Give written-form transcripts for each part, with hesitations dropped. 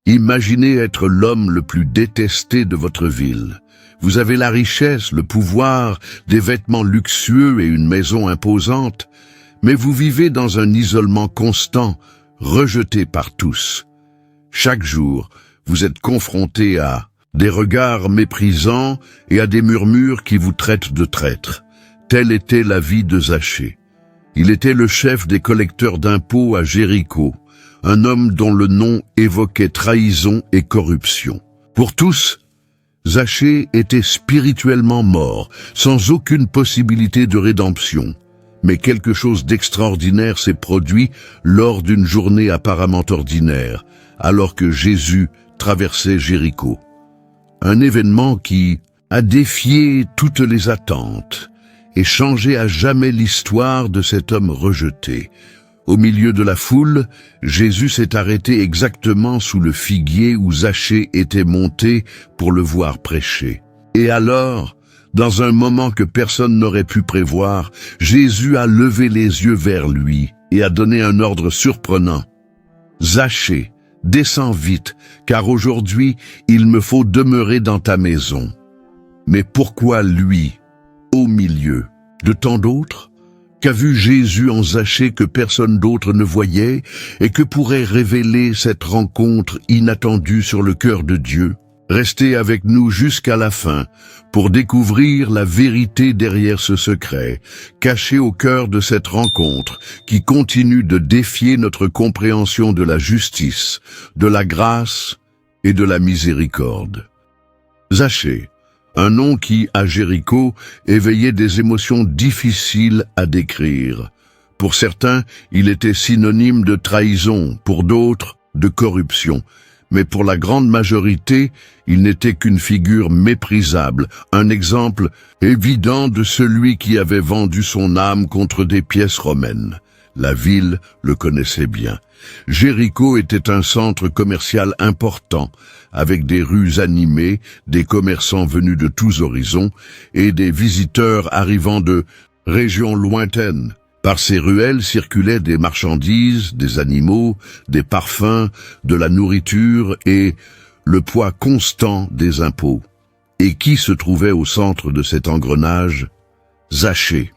Imaginez être l'homme le plus détesté de votre ville. Vous avez la richesse, le pouvoir, des vêtements luxueux et une maison imposante, mais vous vivez dans un isolement constant, rejeté par tous. Chaque jour, vous êtes confronté à des regards méprisants et à des murmures qui vous traitent de traître. Telle était la vie de Zachée. Il était le chef des collecteurs d'impôts à Jéricho, un homme dont le nom évoquait trahison et corruption. Pour tous, Zachée était spirituellement mort, sans aucune possibilité de rédemption. Mais quelque chose d'extraordinaire s'est produit lors d'une journée apparemment ordinaire, alors que Jésus traversait Jéricho. Un événement qui a défié toutes les attentes et changé à jamais l'histoire de cet homme rejeté. Au milieu de la foule, Jésus s'est arrêté exactement sous le figuier où Zachée était monté pour le voir prêcher. Et alors, dans un moment que personne n'aurait pu prévoir, Jésus a levé les yeux vers lui et a donné un ordre surprenant. « Zachée, descends vite, car aujourd'hui, il me faut demeurer dans ta maison. » Mais pourquoi lui, au milieu de tant d'autres? Qu'a vu Jésus en Zachée que personne d'autre ne voyait et que pourrait révéler cette rencontre inattendue sur le cœur de Dieu? Restez avec nous jusqu'à la fin pour découvrir la vérité derrière ce secret, caché au cœur de cette rencontre qui continue de défier notre compréhension de la justice, de la grâce et de la miséricorde. Zachée, un nom qui, à Jéricho, éveillait des émotions difficiles à décrire. Pour certains, il était synonyme de trahison, pour d'autres, de corruption. Mais pour la grande majorité, il n'était qu'une figure méprisable, un exemple évident de celui qui avait vendu son âme contre des pièces romaines. La ville le connaissait bien. Jéricho était un centre commercial important, avec des rues animées, des commerçants venus de tous horizons et des visiteurs arrivant de régions lointaines. Par ces ruelles circulaient des marchandises, des animaux, des parfums, de la nourriture et le poids constant des impôts. Et qui se trouvait au centre de cet engrenage? Zachée.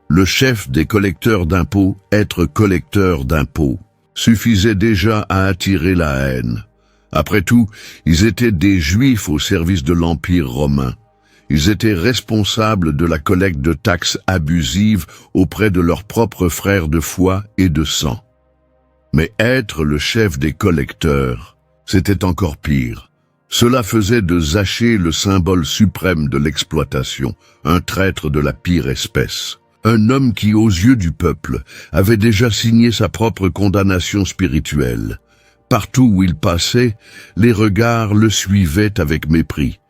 Le chef des collecteurs d'impôts, être collecteur d'impôts, suffisait déjà à attirer la haine. Après tout, ils étaient des Juifs au service de l'Empire romain. Ils étaient responsables de la collecte de taxes abusives auprès de leurs propres frères de foi et de sang. Mais être le chef des collecteurs, c'était encore pire. Cela faisait de Zachée le symbole suprême de l'exploitation, un traître de la pire espèce. Un homme qui, aux yeux du peuple, avait déjà signé sa propre condamnation spirituelle. Partout où il passait, les regards le suivaient avec mépris.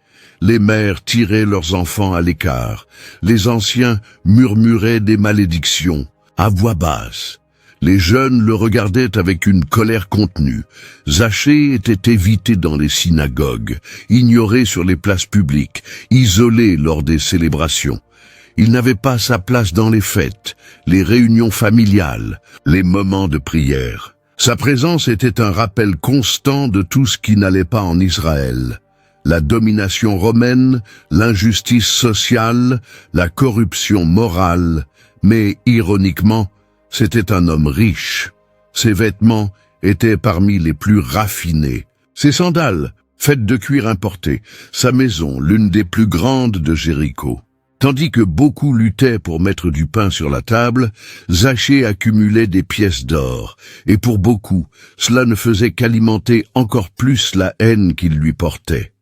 Les mères tiraient leurs enfants à l'écart. Les anciens murmuraient des malédictions, à voix basse. Les jeunes le regardaient avec une colère contenue. Zachée était évité dans les synagogues, ignoré sur les places publiques, isolé lors des célébrations. Il n'avait pas sa place dans les fêtes, les réunions familiales, les moments de prière. Sa présence était un rappel constant de tout ce qui n'allait pas en Israël. La domination romaine, l'injustice sociale, la corruption morale, mais ironiquement, c'était un homme riche. Ses vêtements étaient parmi les plus raffinés. Ses sandales, faites de cuir importé, sa maison, l'une des plus grandes de Jéricho. Tandis que beaucoup luttaient pour mettre du pain sur la table, Zachée accumulait des pièces d'or, et pour beaucoup, cela ne faisait qu'alimenter encore plus la haine qu'il lui portait.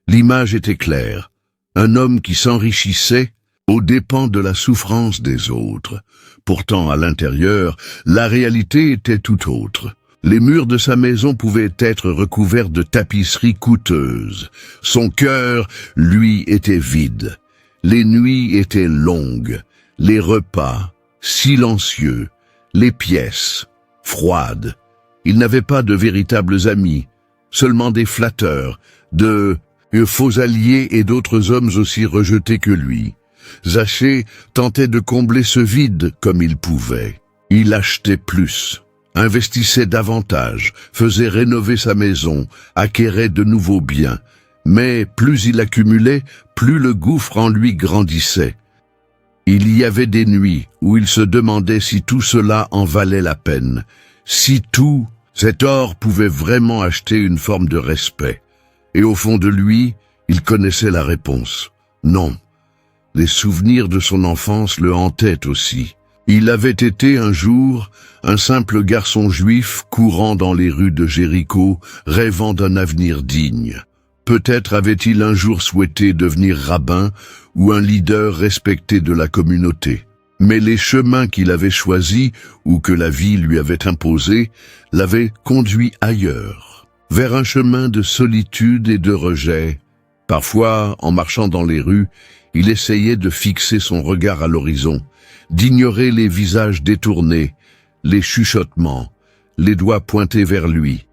L'image était claire, un homme qui s'enrichissait aux dépens de la souffrance des autres. Pourtant, à l'intérieur, la réalité était tout autre. Les murs de sa maison pouvaient être recouverts de tapisseries coûteuses. Son cœur, lui, était vide. Les nuits étaient longues, les repas silencieux, les pièces froides. Il n'avait pas de véritables amis, seulement des flatteurs, de faux alliés et d'autres hommes aussi rejetés que lui. Zachée tentait de combler ce vide comme il pouvait. Il achetait plus, investissait davantage, faisait rénover sa maison, acquérait de nouveaux biens. Mais plus il accumulait, plus le gouffre en lui grandissait. Il y avait des nuits où il se demandait si tout cela en valait la peine, si tout cet or pouvait vraiment acheter une forme de respect. Et au fond de lui, il connaissait la réponse. Non. Les souvenirs de son enfance le hantaient aussi. Il avait été un jour un simple garçon juif courant dans les rues de Jéricho, rêvant d'un avenir digne. Peut-être avait-il un jour souhaité devenir rabbin ou un leader respecté de la communauté. Mais les chemins qu'il avait choisis ou que la vie lui avait imposés l'avaient conduit ailleurs, vers un chemin de solitude et de rejet. Parfois, en marchant dans les rues, il essayait de fixer son regard à l'horizon, d'ignorer les visages détournés, les chuchotements, les doigts pointés vers lui.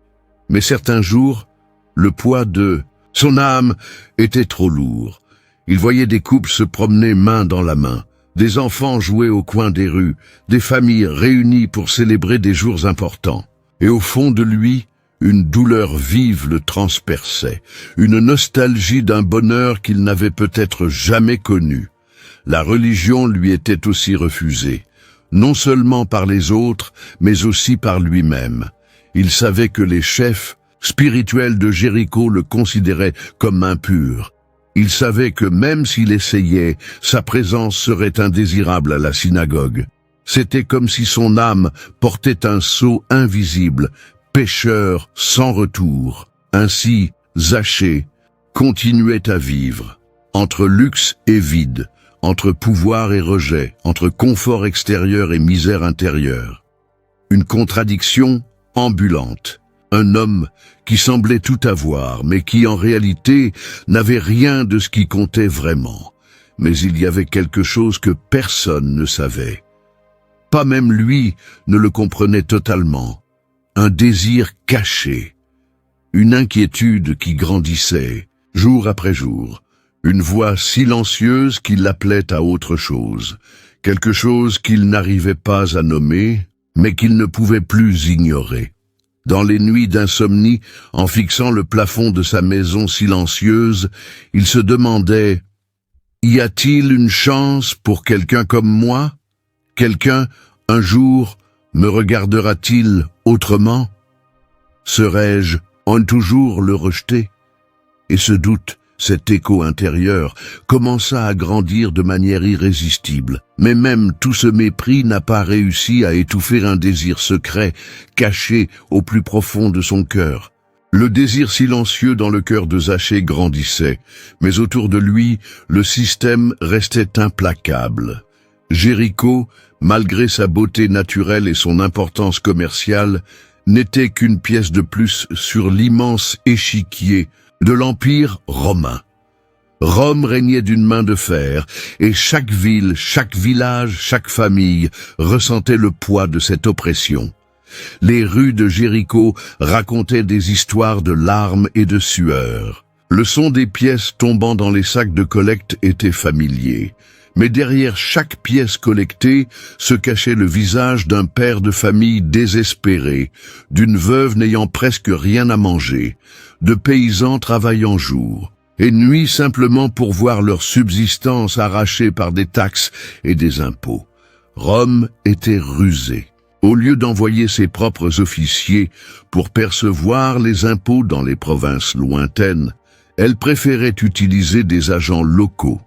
Mais certains jours, le poids de son âme était trop lourd. Il voyait des couples se promener main dans la main, des enfants jouer au coin des rues, des familles réunies pour célébrer des jours importants. Et au fond de lui, une douleur vive le transperçait, une nostalgie d'un bonheur qu'il n'avait peut-être jamais connu. La religion lui était aussi refusée, non seulement par les autres, mais aussi par lui-même. Il savait que les chefs spirituels de Jéricho le considéraient comme impur. Il savait que même s'il essayait, sa présence serait indésirable à la synagogue. C'était comme si son âme portait un sceau invisible, pécheur sans retour. Ainsi, Zachée continuait à vivre, entre luxe et vide, entre pouvoir et rejet, entre confort extérieur et misère intérieure. Une contradiction ambulante. Un homme qui semblait tout avoir, mais qui en réalité n'avait rien de ce qui comptait vraiment. Mais il y avait quelque chose que personne ne savait. Pas même lui ne le comprenait totalement. Un désir caché, une inquiétude qui grandissait, jour après jour, une voix silencieuse qui l'appelait à autre chose, quelque chose qu'il n'arrivait pas à nommer, mais qu'il ne pouvait plus ignorer. Dans les nuits d'insomnie, en fixant le plafond de sa maison silencieuse, il se demandait « Y a-t-il une chance pour quelqu'un comme moi? Quelqu'un, un jour, me regardera-t-il autrement? Serais-je en toujours le rejeter ?» Et ce doute, cet écho intérieur, commença à grandir de manière irrésistible. Mais même tout ce mépris n'a pas réussi à étouffer un désir secret, caché au plus profond de son cœur. Le désir silencieux dans le cœur de Zachée grandissait, mais autour de lui, le système restait implacable. Jéricho, malgré sa beauté naturelle et son importance commerciale, n'était qu'une pièce de plus sur l'immense échiquier de l'Empire romain. Rome régnait d'une main de fer, et chaque ville, chaque village, chaque famille ressentait le poids de cette oppression. Les rues de Jéricho racontaient des histoires de larmes et de sueur. Le son des pièces tombant dans les sacs de collecte était familier. Mais derrière chaque pièce collectée se cachait le visage d'un père de famille désespéré, d'une veuve n'ayant presque rien à manger, de paysans travaillant jour et nuit simplement pour voir leur subsistance arrachée par des taxes et des impôts. Rome était rusée. Au lieu d'envoyer ses propres officiers pour percevoir les impôts dans les provinces lointaines, elle préférait utiliser des agents locaux.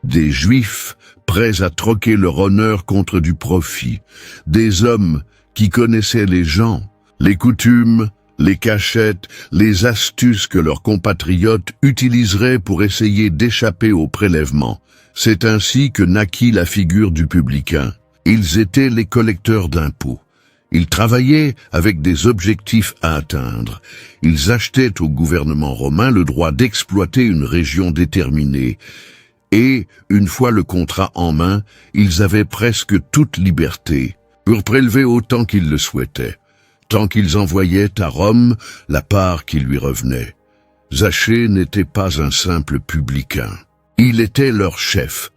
Des Juifs prêts à troquer leur honneur contre du profit, des hommes qui connaissaient les gens, les coutumes, les cachettes, les astuces que leurs compatriotes utiliseraient pour essayer d'échapper au prélèvement. C'est ainsi que naquit la figure du publicain. Ils étaient les collecteurs d'impôts. Ils travaillaient avec des objectifs à atteindre. Ils achetaient au gouvernement romain le droit d'exploiter une région déterminée. Et, une fois le contrat en main, ils avaient presque toute liberté pour prélever autant qu'ils le souhaitaient, tant qu'ils envoyaient à Rome la part qui lui revenait. Zachée n'était pas un simple publicain. Il était leur chef,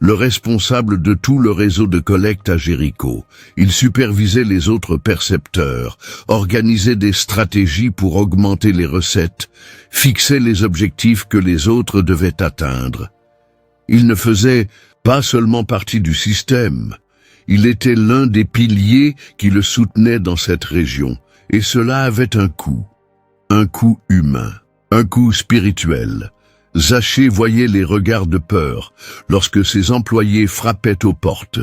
le responsable de tout le réseau de collecte à Jéricho. Il supervisait les autres percepteurs, organisait des stratégies pour augmenter les recettes, fixait les objectifs que les autres devaient atteindre. Il ne faisait pas seulement partie du système, il était l'un des piliers qui le soutenaient dans cette région, et cela avait un coût humain, un coût spirituel. Zachée voyait les regards de peur lorsque ses employés frappaient aux portes.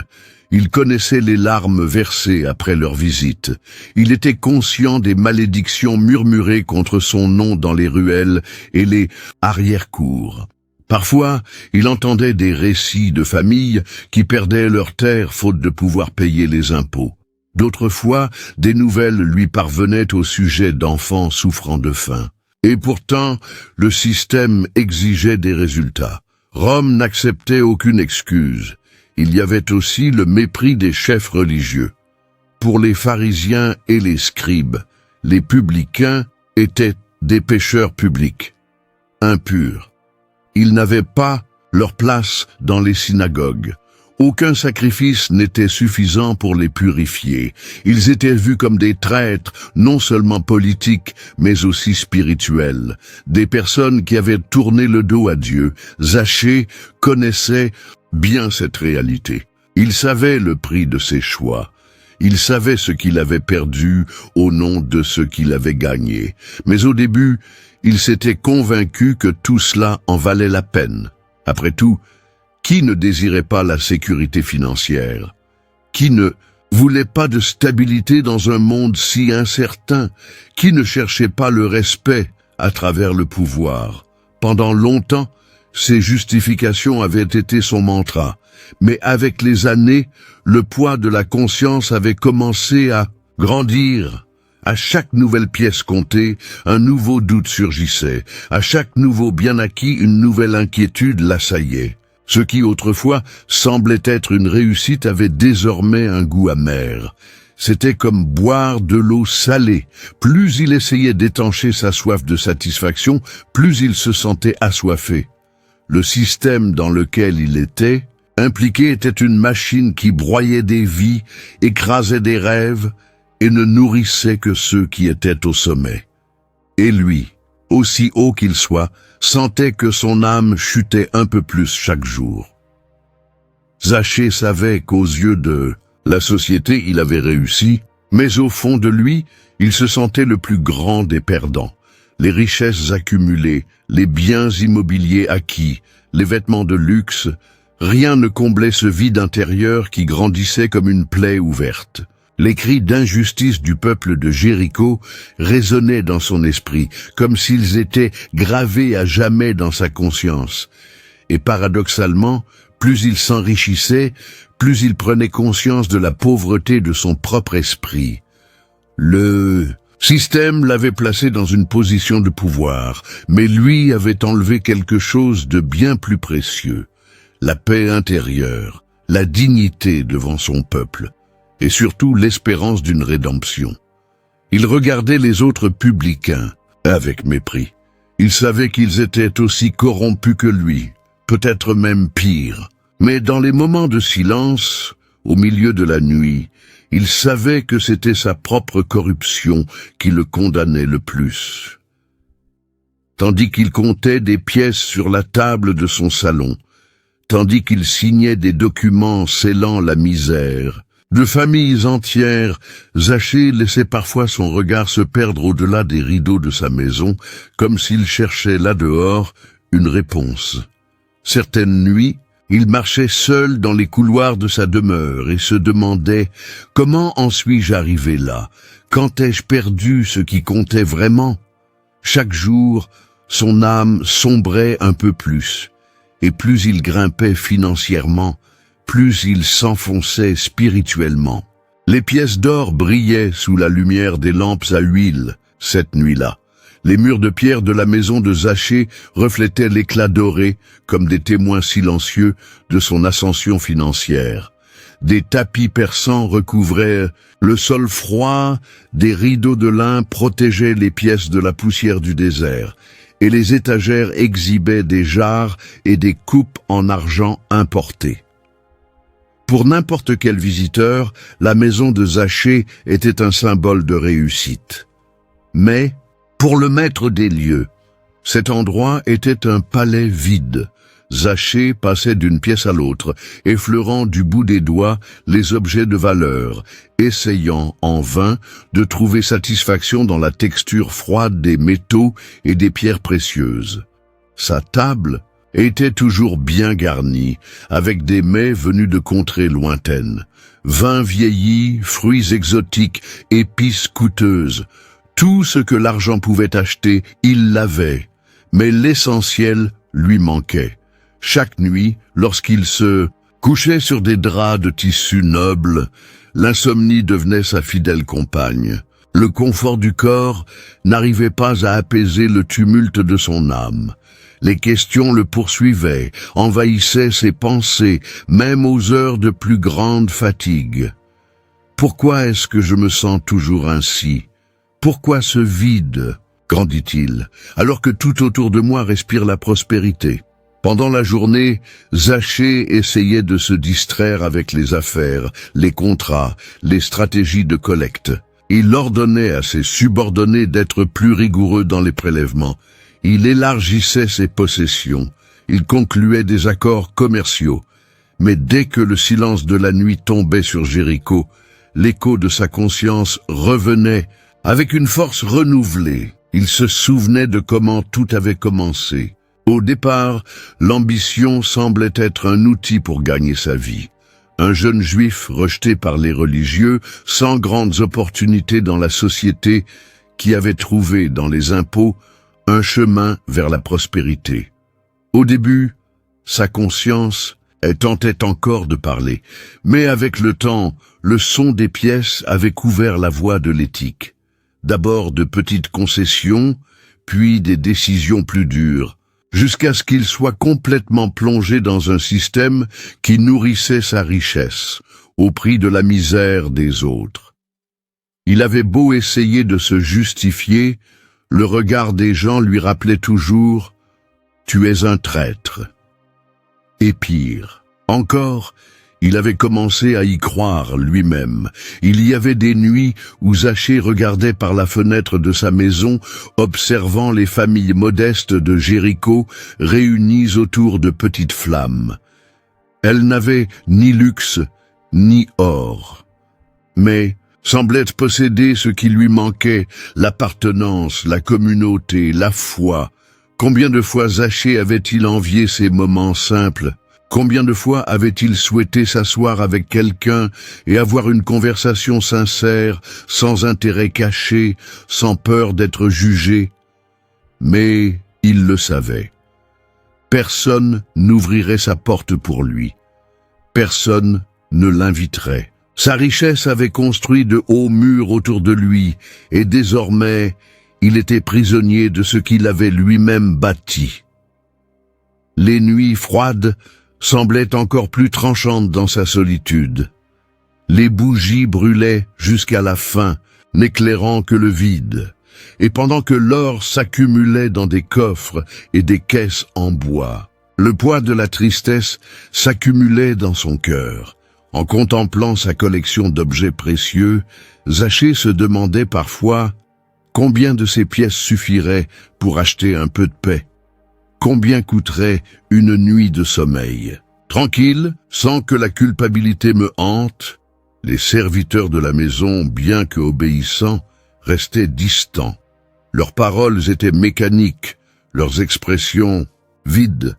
Il connaissait les larmes versées après leur visite. Il était conscient des malédictions murmurées contre son nom dans les ruelles et les arrière-cours. Parfois, il entendait des récits de familles qui perdaient leurs terres faute de pouvoir payer les impôts. D'autres fois, des nouvelles lui parvenaient au sujet d'enfants souffrant de faim. Et pourtant, le système exigeait des résultats. Rome n'acceptait aucune excuse. Il y avait aussi le mépris des chefs religieux. Pour les pharisiens et les scribes, les publicains étaient des pécheurs publics, impurs. Ils n'avaient pas leur place dans les synagogues. Aucun sacrifice n'était suffisant pour les purifier. Ils étaient vus comme des traîtres, non seulement politiques, mais aussi spirituels. Des personnes qui avaient tourné le dos à Dieu. Zachée connaissait bien cette réalité. Il savait le prix de ses choix. Il savait ce qu'il avait perdu au nom de ce qu'il avait gagné. Mais au début, il s'était convaincu que tout cela en valait la peine. Après tout, qui ne désirait pas la sécurité financière? Qui ne voulait pas de stabilité dans un monde si incertain? Qui ne cherchait pas le respect à travers le pouvoir? Pendant longtemps, ces justifications avaient été son mantra. Mais avec les années, le poids de la conscience avait commencé à grandir. À chaque nouvelle pièce comptée, un nouveau doute surgissait. À chaque nouveau bien acquis, une nouvelle inquiétude l'assaillait. Ce qui autrefois semblait être une réussite avait désormais un goût amer. C'était comme boire de l'eau salée. Plus il essayait d'étancher sa soif de satisfaction, plus il se sentait assoiffé. Le système dans lequel il était impliqué était une machine qui broyait des vies, écrasait des rêves et ne nourrissait que ceux qui étaient au sommet. Et lui, aussi haut qu'il soit, sentait que son âme chutait un peu plus chaque jour. Zachée savait qu'aux yeux de la société, il avait réussi, mais au fond de lui, il se sentait le plus grand des perdants. Les richesses accumulées, les biens immobiliers acquis, les vêtements de luxe, rien ne comblait ce vide intérieur qui grandissait comme une plaie ouverte. Les cris d'injustice du peuple de Jéricho résonnaient dans son esprit, comme s'ils étaient gravés à jamais dans sa conscience. Et paradoxalement, plus il s'enrichissait, plus il prenait conscience de la pauvreté de son propre esprit. Le système l'avait placé dans une position de pouvoir, mais lui avait enlevé quelque chose de bien plus précieux, la paix intérieure, la dignité devant son peuple, et surtout l'espérance d'une rédemption. Il regardait les autres publicains avec mépris. Il savait qu'ils étaient aussi corrompus que lui, peut-être même pire. Mais dans les moments de silence, au milieu de la nuit, il savait que c'était sa propre corruption qui le condamnait le plus. Tandis qu'il comptait des pièces sur la table de son salon, tandis qu'il signait des documents scellant la misère, de familles entières, Zachée laissait parfois son regard se perdre au-delà des rideaux de sa maison, comme s'il cherchait là dehors une réponse. Certaines nuits, il marchait seul dans les couloirs de sa demeure et se demandait « Comment en suis-je arrivé là? Quand ai-je perdu ce qui comptait vraiment ?» Chaque jour, son âme sombrait un peu plus, et plus il grimpait financièrement, plus il s'enfonçait spirituellement. Les pièces d'or brillaient sous la lumière des lampes à huile cette nuit-là. Les murs de pierre de la maison de Zachée reflétaient l'éclat doré comme des témoins silencieux de son ascension financière. Des tapis persans recouvraient le sol froid, des rideaux de lin protégeaient les pièces de la poussière du désert, et les étagères exhibaient des jarres et des coupes en argent importées. Pour n'importe quel visiteur, la maison de Zachée était un symbole de réussite. Mais, pour le maître des lieux, cet endroit était un palais vide. Zachée passait d'une pièce à l'autre, effleurant du bout des doigts les objets de valeur, essayant en vain de trouver satisfaction dans la texture froide des métaux et des pierres précieuses. Sa table était toujours bien garnie, avec des mets venus de contrées lointaines. Vins vieillis, fruits exotiques, épices coûteuses. Tout ce que l'argent pouvait acheter, il l'avait. Mais l'essentiel lui manquait. Chaque nuit, lorsqu'il se couchait sur des draps de tissu noble, l'insomnie devenait sa fidèle compagne. Le confort du corps n'arrivait pas à apaiser le tumulte de son âme. Les questions le poursuivaient, envahissaient ses pensées, même aux heures de plus grande fatigue. Pourquoi est-ce que je me sens toujours ainsi? Pourquoi ce vide? Grandit-il, alors que tout autour de moi respire la prospérité. Pendant la journée, Zachée essayait de se distraire avec les affaires, les contrats, les stratégies de collecte. Il ordonnait à ses subordonnés d'être plus rigoureux dans les prélèvements. Il élargissait ses possessions. Il concluait des accords commerciaux. Mais dès que le silence de la nuit tombait sur Jéricho, l'écho de sa conscience revenait avec une force renouvelée. Il se souvenait de comment tout avait commencé. Au départ, l'ambition semblait être un outil pour gagner sa vie. Un jeune juif rejeté par les religieux, sans grandes opportunités dans la société, qui avait trouvé dans les impôts un chemin vers la prospérité. Au début, sa conscience tentait encore de parler, mais avec le temps, le son des pièces avait couvert la voie de l'éthique. D'abord de petites concessions, puis des décisions plus dures, jusqu'à ce qu'il soit complètement plongé dans un système qui nourrissait sa richesse, au prix de la misère des autres. Il avait beau essayer de se justifier, le regard des gens lui rappelait toujours « Tu es un traître ». Et pire, encore, il avait commencé à y croire lui-même. Il y avait des nuits où Zachée regardait par la fenêtre de sa maison, observant les familles modestes de Jéricho réunies autour de petites flammes. Elles n'avaient ni luxe, ni or, mais semblait posséder ce qui lui manquait, l'appartenance, la communauté, la foi. Combien de fois Zachée avait-il envié ces moments simples? Combien de fois avait-il souhaité s'asseoir avec quelqu'un et avoir une conversation sincère, sans intérêt caché, sans peur d'être jugé? Mais il le savait. Personne n'ouvrirait sa porte pour lui. Personne ne l'inviterait. Sa richesse avait construit de hauts murs autour de lui, et désormais, il était prisonnier de ce qu'il avait lui-même bâti. Les nuits froides semblaient encore plus tranchantes dans sa solitude. Les bougies brûlaient jusqu'à la fin, n'éclairant que le vide, et pendant que l'or s'accumulait dans des coffres et des caisses en bois, le poids de la tristesse s'accumulait dans son cœur. En contemplant sa collection d'objets précieux, Zachée se demandait parfois combien de ces pièces suffiraient pour acheter un peu de paix. Combien coûterait une nuit de sommeil? Tranquille, sans que la culpabilité me hante, les serviteurs de la maison, bien que obéissants, restaient distants. Leurs paroles étaient mécaniques, leurs expressions vides.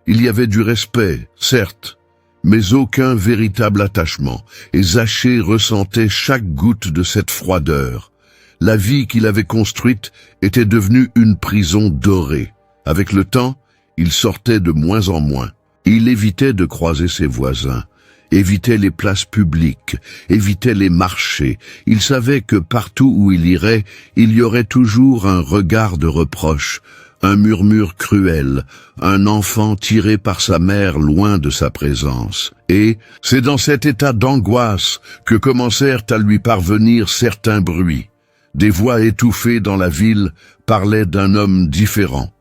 Il y avait du respect, certes, mais aucun véritable attachement, et Zachée ressentait chaque goutte de cette froideur. La vie qu'il avait construite était devenue une prison dorée. Avec le temps, il sortait de moins en moins. Il évitait de croiser ses voisins, évitait les places publiques, évitait les marchés. Il savait que partout où il irait, il y aurait toujours un regard de reproche, un murmure cruel, un enfant tiré par sa mère loin de sa présence. Et c'est dans cet état d'angoisse que commencèrent à lui parvenir certains bruits. Des voix étouffées dans la ville parlaient d'un homme différent,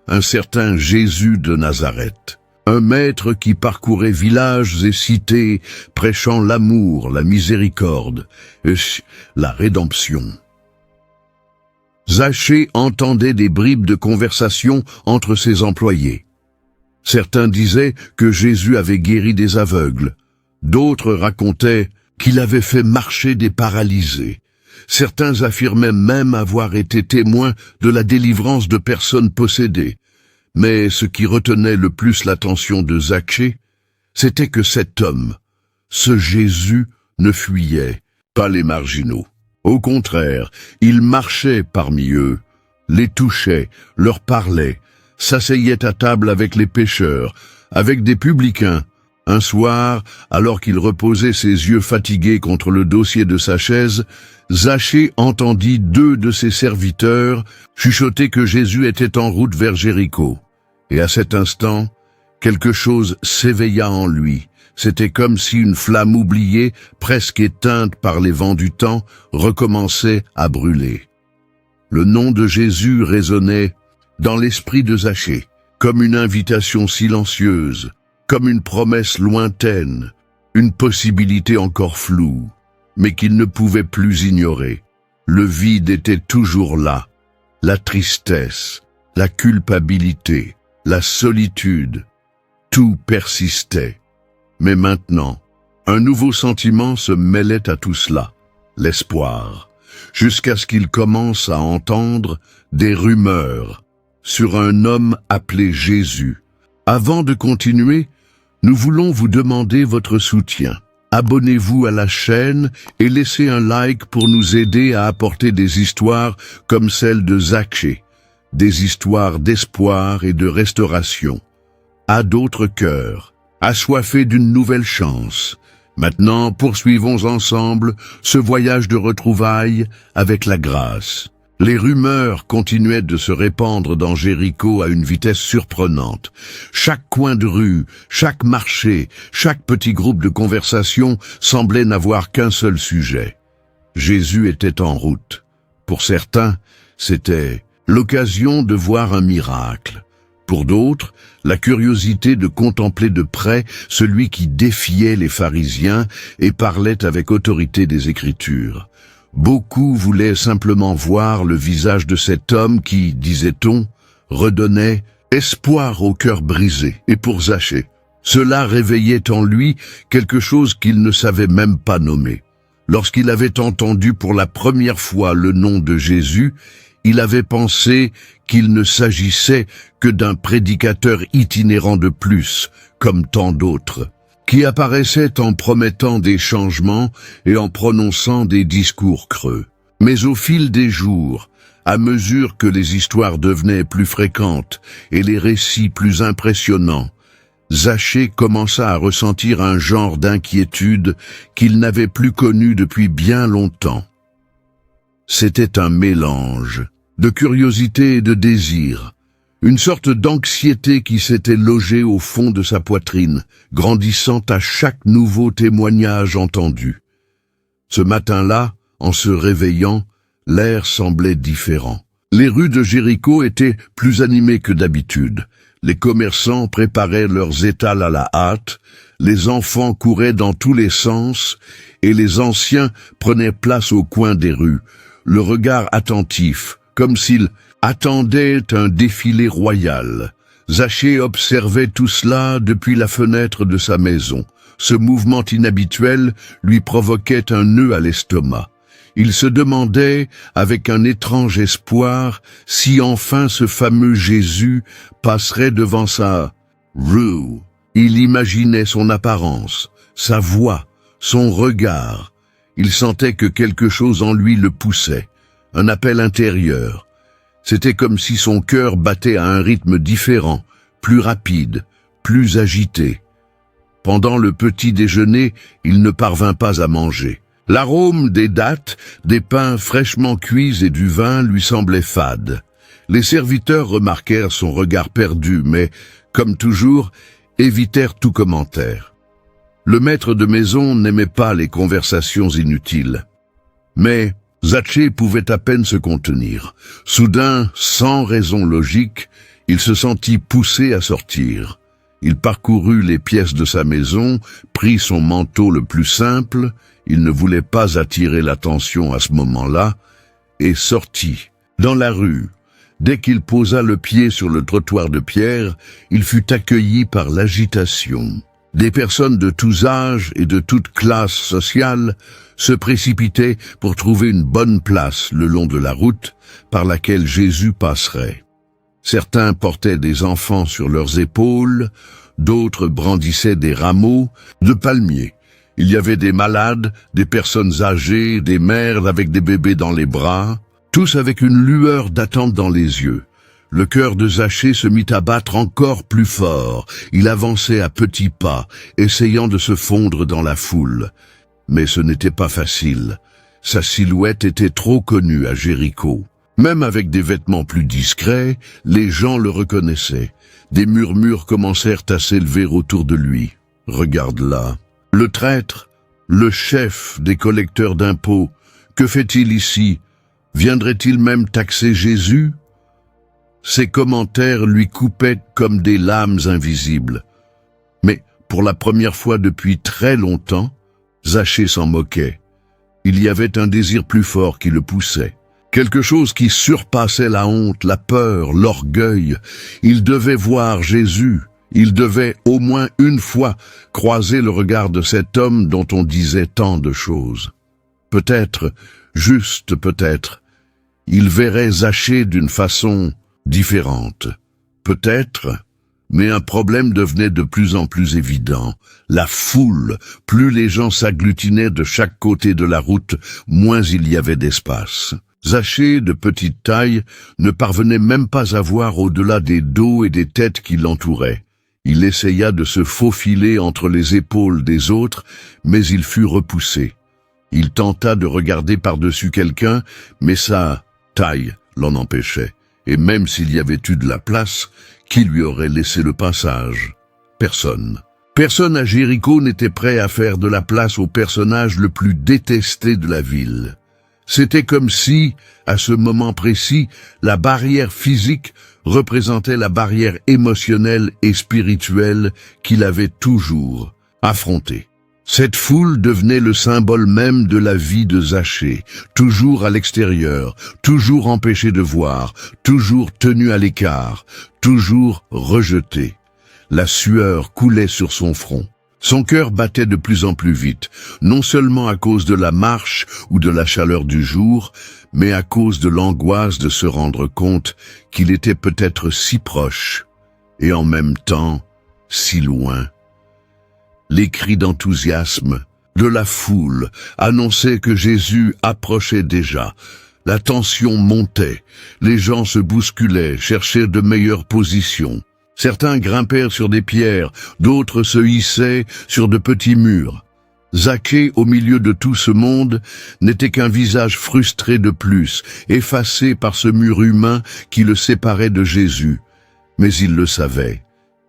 un certain Jésus de Nazareth. un maître qui parcourait villages et cités, prêchant l'amour, la miséricorde et la rédemption. Zachée entendait des bribes de conversation entre ses employés. Certains disaient que Jésus avait guéri des aveugles, d'autres racontaient qu'il avait fait marcher des paralysés. Certains affirmaient même avoir été témoins de la délivrance de personnes possédées. Mais ce qui retenait le plus l'attention de Zachée, c'était que cet homme, ce Jésus, ne fuyait pas les marginaux. Au contraire, il marchait parmi eux, les touchait, leur parlait, s'asseyait à table avec les pécheurs, avec des publicains. Un soir, alors qu'il reposait ses yeux fatigués contre le dossier de sa chaise, Zachée entendit 2 de ses serviteurs chuchoter que Jésus était en route vers Jéricho. Et à cet instant, quelque chose s'éveilla en lui. C'était comme si une flamme oubliée, presque éteinte par les vents du temps, recommençait à brûler. Le nom de Jésus résonnait dans l'esprit de Zachée, comme une invitation silencieuse, comme une promesse lointaine, une possibilité encore floue, mais qu'il ne pouvait plus ignorer. Le vide était toujours là, la tristesse, la culpabilité, la solitude, tout persistait. Mais maintenant, un nouveau sentiment se mêlait à tout cela, l'espoir, jusqu'à ce qu'il commence à entendre des rumeurs sur un homme appelé Jésus. Avant de continuer, nous voulons vous demander votre soutien. Abonnez-vous à la chaîne et laissez un like pour nous aider à apporter des histoires comme celle de Zachée, des histoires d'espoir et de restauration, à d'autres cœurs, assoiffés d'une nouvelle chance. Maintenant, poursuivons ensemble ce voyage de retrouvailles avec la grâce. Les rumeurs continuaient de se répandre dans Jéricho à une vitesse surprenante. Chaque coin de rue, chaque marché, chaque petit groupe de conversation semblait n'avoir qu'un seul sujet. Jésus était en route. Pour certains, c'était l'occasion de voir un miracle. Pour d'autres, la curiosité de contempler de près celui qui défiait les pharisiens et parlait avec autorité des Écritures. Beaucoup voulaient simplement voir le visage de cet homme qui, disait-on, redonnait espoir au cœur brisé. Et pour Zachée, cela réveillait en lui quelque chose qu'il ne savait même pas nommer. Lorsqu'il avait entendu pour la première fois le nom de Jésus, il avait pensé qu'il ne s'agissait que d'un prédicateur itinérant de plus, comme tant d'autres, qui apparaissait en promettant des changements et en prononçant des discours creux. Mais au fil des jours, à mesure que les histoires devenaient plus fréquentes et les récits plus impressionnants, Zachée commença à ressentir un genre d'inquiétude qu'il n'avait plus connu depuis bien longtemps. C'était un mélange de curiosité et de désir, une sorte d'anxiété qui s'était logée au fond de sa poitrine, grandissant à chaque nouveau témoignage entendu. Ce matin-là, en se réveillant, l'air semblait différent. Les rues de Jéricho étaient plus animées que d'habitude. Les commerçants préparaient leurs étals à la hâte, les enfants couraient dans tous les sens, et les anciens prenaient place au coin des rues, le regard attentif, comme s'ils attendaient un défilé royal. Zachée observait tout cela depuis la fenêtre de sa maison. Ce mouvement inhabituel lui provoquait un nœud à l'estomac. Il se demandait, avec un étrange espoir, si enfin ce fameux Jésus passerait devant sa rue. Il imaginait son apparence, sa voix, son regard. Il sentait que quelque chose en lui le poussait, un appel intérieur. C'était comme si son cœur battait à un rythme différent, plus rapide, plus agité. Pendant le petit déjeuner, il ne parvint pas à manger. L'arôme des dattes, des pains fraîchement cuits et du vin lui semblait fade. Les serviteurs remarquèrent son regard perdu, mais, comme toujours, évitèrent tout commentaire. Le maître de maison n'aimait pas les conversations inutiles. Mais Zachée pouvait à peine se contenir. Soudain, sans raison logique, il se sentit poussé à sortir. Il parcourut les pièces de sa maison, prit son manteau le plus simple, il ne voulait pas attirer l'attention à ce moment-là, et sortit. Dans la rue, dès qu'il posa le pied sur le trottoir de pierre, il fut accueilli par l'agitation. Des personnes de tous âges et de toutes classes sociales se précipitaient pour trouver une bonne place le long de la route par laquelle Jésus passerait. Certains portaient des enfants sur leurs épaules, d'autres brandissaient des rameaux de palmiers. Il y avait des malades, des personnes âgées, des mères avec des bébés dans les bras, tous avec une lueur d'attente dans les yeux. Le cœur de Zachée se mit à battre encore plus fort. Il avançait à petits pas, essayant de se fondre dans la foule. Mais ce n'était pas facile. Sa silhouette était trop connue à Jéricho. Même avec des vêtements plus discrets, les gens le reconnaissaient. Des murmures commencèrent à s'élever autour de lui. « Regarde là. Le traître, le chef des collecteurs d'impôts, que fait-il ici? Viendrait-il même taxer Jésus ?» Ses commentaires lui coupaient comme des lames invisibles. Mais pour la première fois depuis très longtemps, Zachée s'en moquait. Il y avait un désir plus fort qui le poussait. Quelque chose qui surpassait la honte, la peur, l'orgueil. Il devait voir Jésus. Il devait au moins une fois croiser le regard de cet homme dont on disait tant de choses. Peut-être, juste peut-être, il verrait Zachée d'une façon différente. Peut-être, mais un problème devenait de plus en plus évident. La foule, plus les gens s'agglutinaient de chaque côté de la route, moins il y avait d'espace. Zachée, de petite taille, ne parvenait même pas à voir au-delà des dos et des têtes qui l'entouraient. Il essaya de se faufiler entre les épaules des autres, mais il fut repoussé. Il tenta de regarder par-dessus quelqu'un, mais sa taille l'en empêchait. Et même s'il y avait eu de la place, qui lui aurait laissé le passage? Personne. Personne à Jéricho n'était prêt à faire de la place au personnage le plus détesté de la ville. C'était comme si, à ce moment précis, la barrière physique représentait la barrière émotionnelle et spirituelle qu'il avait toujours affrontée. Cette foule devenait le symbole même de la vie de Zachée, toujours à l'extérieur, toujours empêché de voir, toujours tenu à l'écart, toujours rejeté. La sueur coulait sur son front. Son cœur battait de plus en plus vite, non seulement à cause de la marche ou de la chaleur du jour, mais à cause de l'angoisse de se rendre compte qu'il était peut-être si proche et en même temps si loin. Les cris d'enthousiasme de la foule annonçaient que Jésus approchait déjà. La tension montait, les gens se bousculaient, cherchaient de meilleures positions. Certains grimpèrent sur des pierres, d'autres se hissaient sur de petits murs. Zachée, au milieu de tout ce monde, n'était qu'un visage frustré de plus, effacé par ce mur humain qui le séparait de Jésus. Mais il le savait.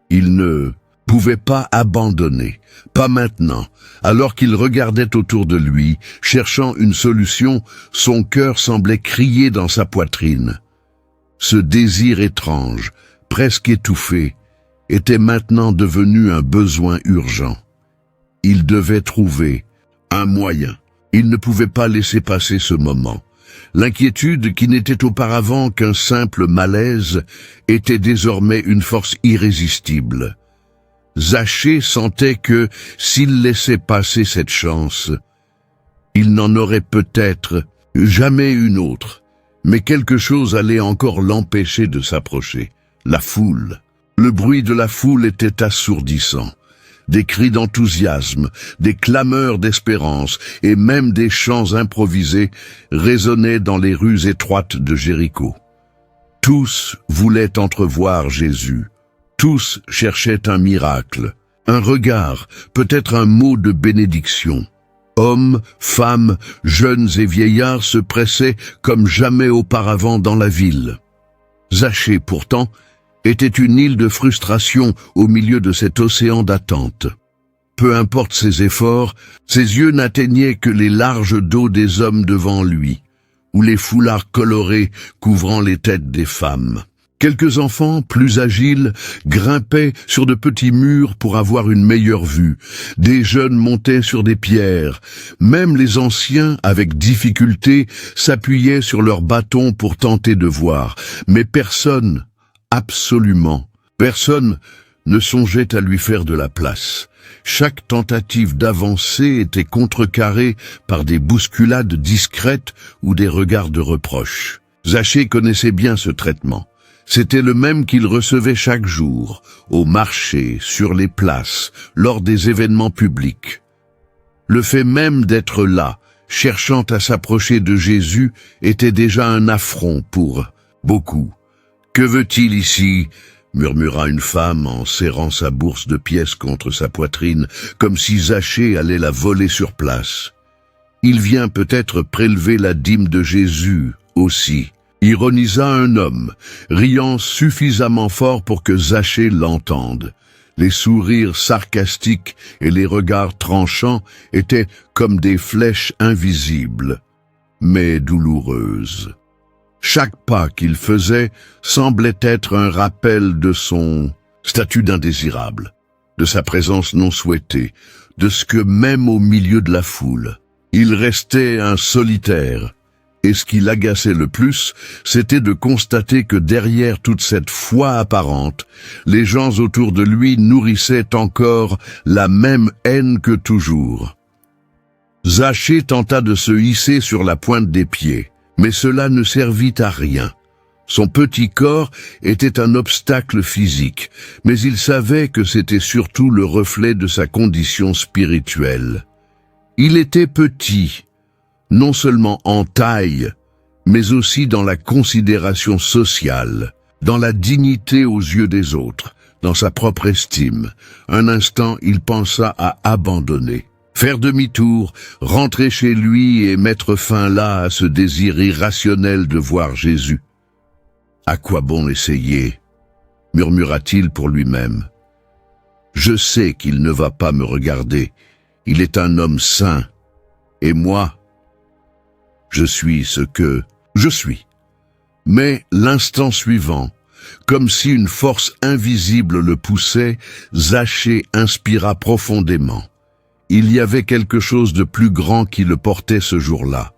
Il ne pouvait pas abandonner, pas maintenant. Alors qu'il regardait autour de lui, cherchant une solution, son cœur semblait crier dans sa poitrine. Ce désir étrange, presque étouffé, était maintenant devenu un besoin urgent. Il devait trouver un moyen. Il ne pouvait pas laisser passer ce moment. L'inquiétude, qui n'était auparavant qu'un simple malaise, était désormais une force irrésistible. Zachée sentait que, s'il laissait passer cette chance, il n'en aurait peut-être jamais une autre, mais quelque chose allait encore l'empêcher de s'approcher. La foule. Le bruit de la foule était assourdissant. Des cris d'enthousiasme, des clameurs d'espérance et même des chants improvisés résonnaient dans les rues étroites de Jéricho. Tous voulaient entrevoir Jésus. Tous cherchaient un miracle, un regard, peut-être un mot de bénédiction. Hommes, femmes, jeunes et vieillards se pressaient comme jamais auparavant dans la ville. Zachée, pourtant, était une île de frustration au milieu de cet océan d'attente. Peu importe ses efforts, ses yeux n'atteignaient que les larges dos des hommes devant lui, ou les foulards colorés couvrant les têtes des femmes. Quelques enfants, plus agiles, grimpaient sur de petits murs pour avoir une meilleure vue. Des jeunes montaient sur des pierres. Même les anciens, avec difficulté, s'appuyaient sur leurs bâtons pour tenter de voir. Mais personne, absolument personne, ne songeait à lui faire de la place. Chaque tentative d'avancer était contrecarrée par des bousculades discrètes ou des regards de reproche. Zachée connaissait bien ce traitement. C'était le même qu'il recevait chaque jour, au marché, sur les places, lors des événements publics. Le fait même d'être là, cherchant à s'approcher de Jésus, était déjà un affront pour beaucoup. « Que veut-il ici ?» murmura une femme en serrant sa bourse de pièces contre sa poitrine, comme si Zachée allait la voler sur place. « Il vient peut-être prélever la dîme de Jésus aussi. » Ironisa un homme, riant suffisamment fort pour que Zachée l'entende. Les sourires sarcastiques et les regards tranchants étaient comme des flèches invisibles, mais douloureuses. Chaque pas qu'il faisait semblait être un rappel de son statut d'indésirable, de sa présence non souhaitée, de ce que même au milieu de la foule, il restait un solitaire. Et ce qui l'agaçait le plus, c'était de constater que derrière toute cette foi apparente, les gens autour de lui nourrissaient encore la même haine que toujours. Zachée tenta de se hisser sur la pointe des pieds, mais cela ne servit à rien. Son petit corps était un obstacle physique, mais il savait que c'était surtout le reflet de sa condition spirituelle. Il était petit, non seulement en taille, mais aussi dans la considération sociale, dans la dignité aux yeux des autres, dans sa propre estime. Un instant, il pensa à abandonner, faire demi-tour, rentrer chez lui et mettre fin là à ce désir irrationnel de voir Jésus. « À quoi bon essayer ?» murmura-t-il pour lui-même. « Je sais qu'il ne va pas me regarder. Il est un homme saint. Et moi, je suis ce que je suis. » Mais l'instant suivant, comme si une force invisible le poussait, Zachée inspira profondément. Il y avait quelque chose de plus grand qui le portait ce jour-là.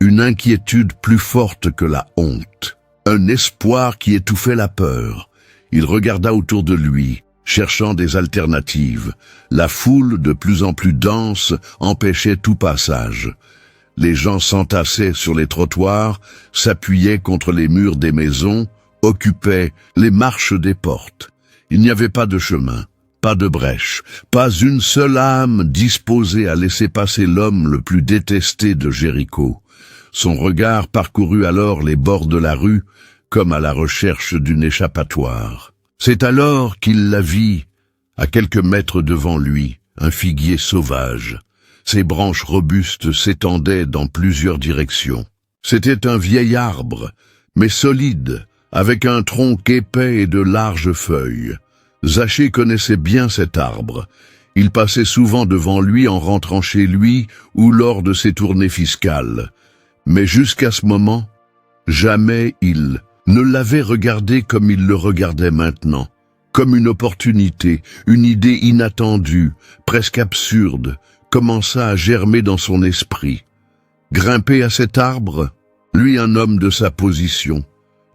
Une inquiétude plus forte que la honte. Un espoir qui étouffait la peur. Il regarda autour de lui, cherchant des alternatives. La foule, de plus en plus dense, empêchait tout passage. Les gens s'entassaient sur les trottoirs, s'appuyaient contre les murs des maisons, occupaient les marches des portes. Il n'y avait pas de chemin, pas de brèche, pas une seule âme disposée à laisser passer l'homme le plus détesté de Jéricho. Son regard parcourut alors les bords de la rue, comme à la recherche d'une échappatoire. C'est alors qu'il la vit, à quelques mètres devant lui, un figuier sauvage. Ses branches robustes s'étendaient dans plusieurs directions. C'était un vieil arbre, mais solide, avec un tronc épais et de larges feuilles. Zachée connaissait bien cet arbre. Il passait souvent devant lui en rentrant chez lui ou lors de ses tournées fiscales. Mais jusqu'à ce moment, jamais il ne l'avait regardé comme il le regardait maintenant, comme une opportunité, une idée inattendue, presque absurde, commença à germer dans son esprit. Grimper à cet arbre, lui un homme de sa position,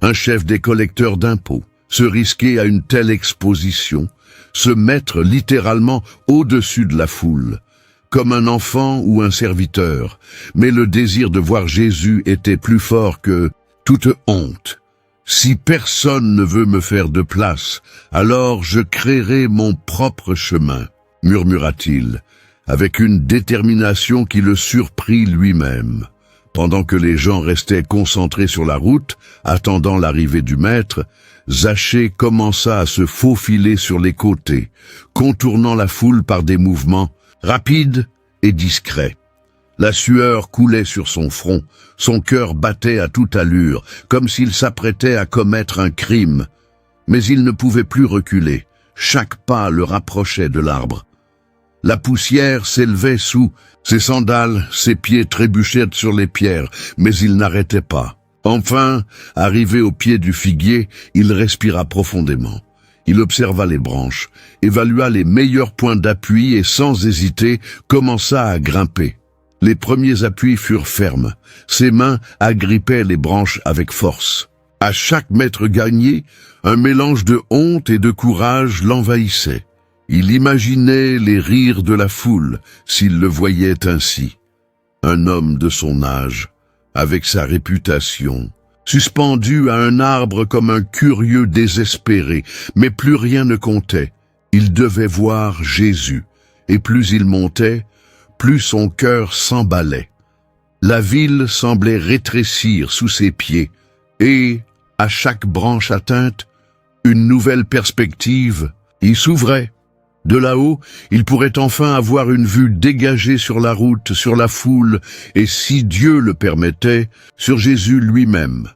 un chef des collecteurs d'impôts, se risquer à une telle exposition, se mettre littéralement au-dessus de la foule, comme un enfant ou un serviteur, mais le désir de voir Jésus était plus fort que toute honte. « Si personne ne veut me faire de place, alors je créerai mon propre chemin », murmura-t-il, avec une détermination qui le surprit lui-même. Pendant que les gens restaient concentrés sur la route, attendant l'arrivée du maître, Zachée commença à se faufiler sur les côtés, contournant la foule par des mouvements rapides et discrets. La sueur coulait sur son front, son cœur battait à toute allure, comme s'il s'apprêtait à commettre un crime. Mais il ne pouvait plus reculer, chaque pas le rapprochait de l'arbre. La poussière s'élevait sous ses sandales, ses pieds trébuchaient sur les pierres, mais il n'arrêtait pas. Enfin, arrivé au pied du figuier, il respira profondément. Il observa les branches, évalua les meilleurs points d'appui et sans hésiter, commença à grimper. Les premiers appuis furent fermes. Ses mains agrippaient les branches avec force. À chaque mètre gagné, un mélange de honte et de courage l'envahissait. Il imaginait les rires de la foule s'il le voyait ainsi. Un homme de son âge, avec sa réputation, suspendu à un arbre comme un curieux désespéré, mais plus rien ne comptait. Il devait voir Jésus, et plus il montait, plus son cœur s'emballait. La ville semblait rétrécir sous ses pieds, et, à chaque branche atteinte, une nouvelle perspective y s'ouvrait. De là-haut, il pourrait enfin avoir une vue dégagée sur la route, sur la foule, et si Dieu le permettait, sur Jésus lui-même.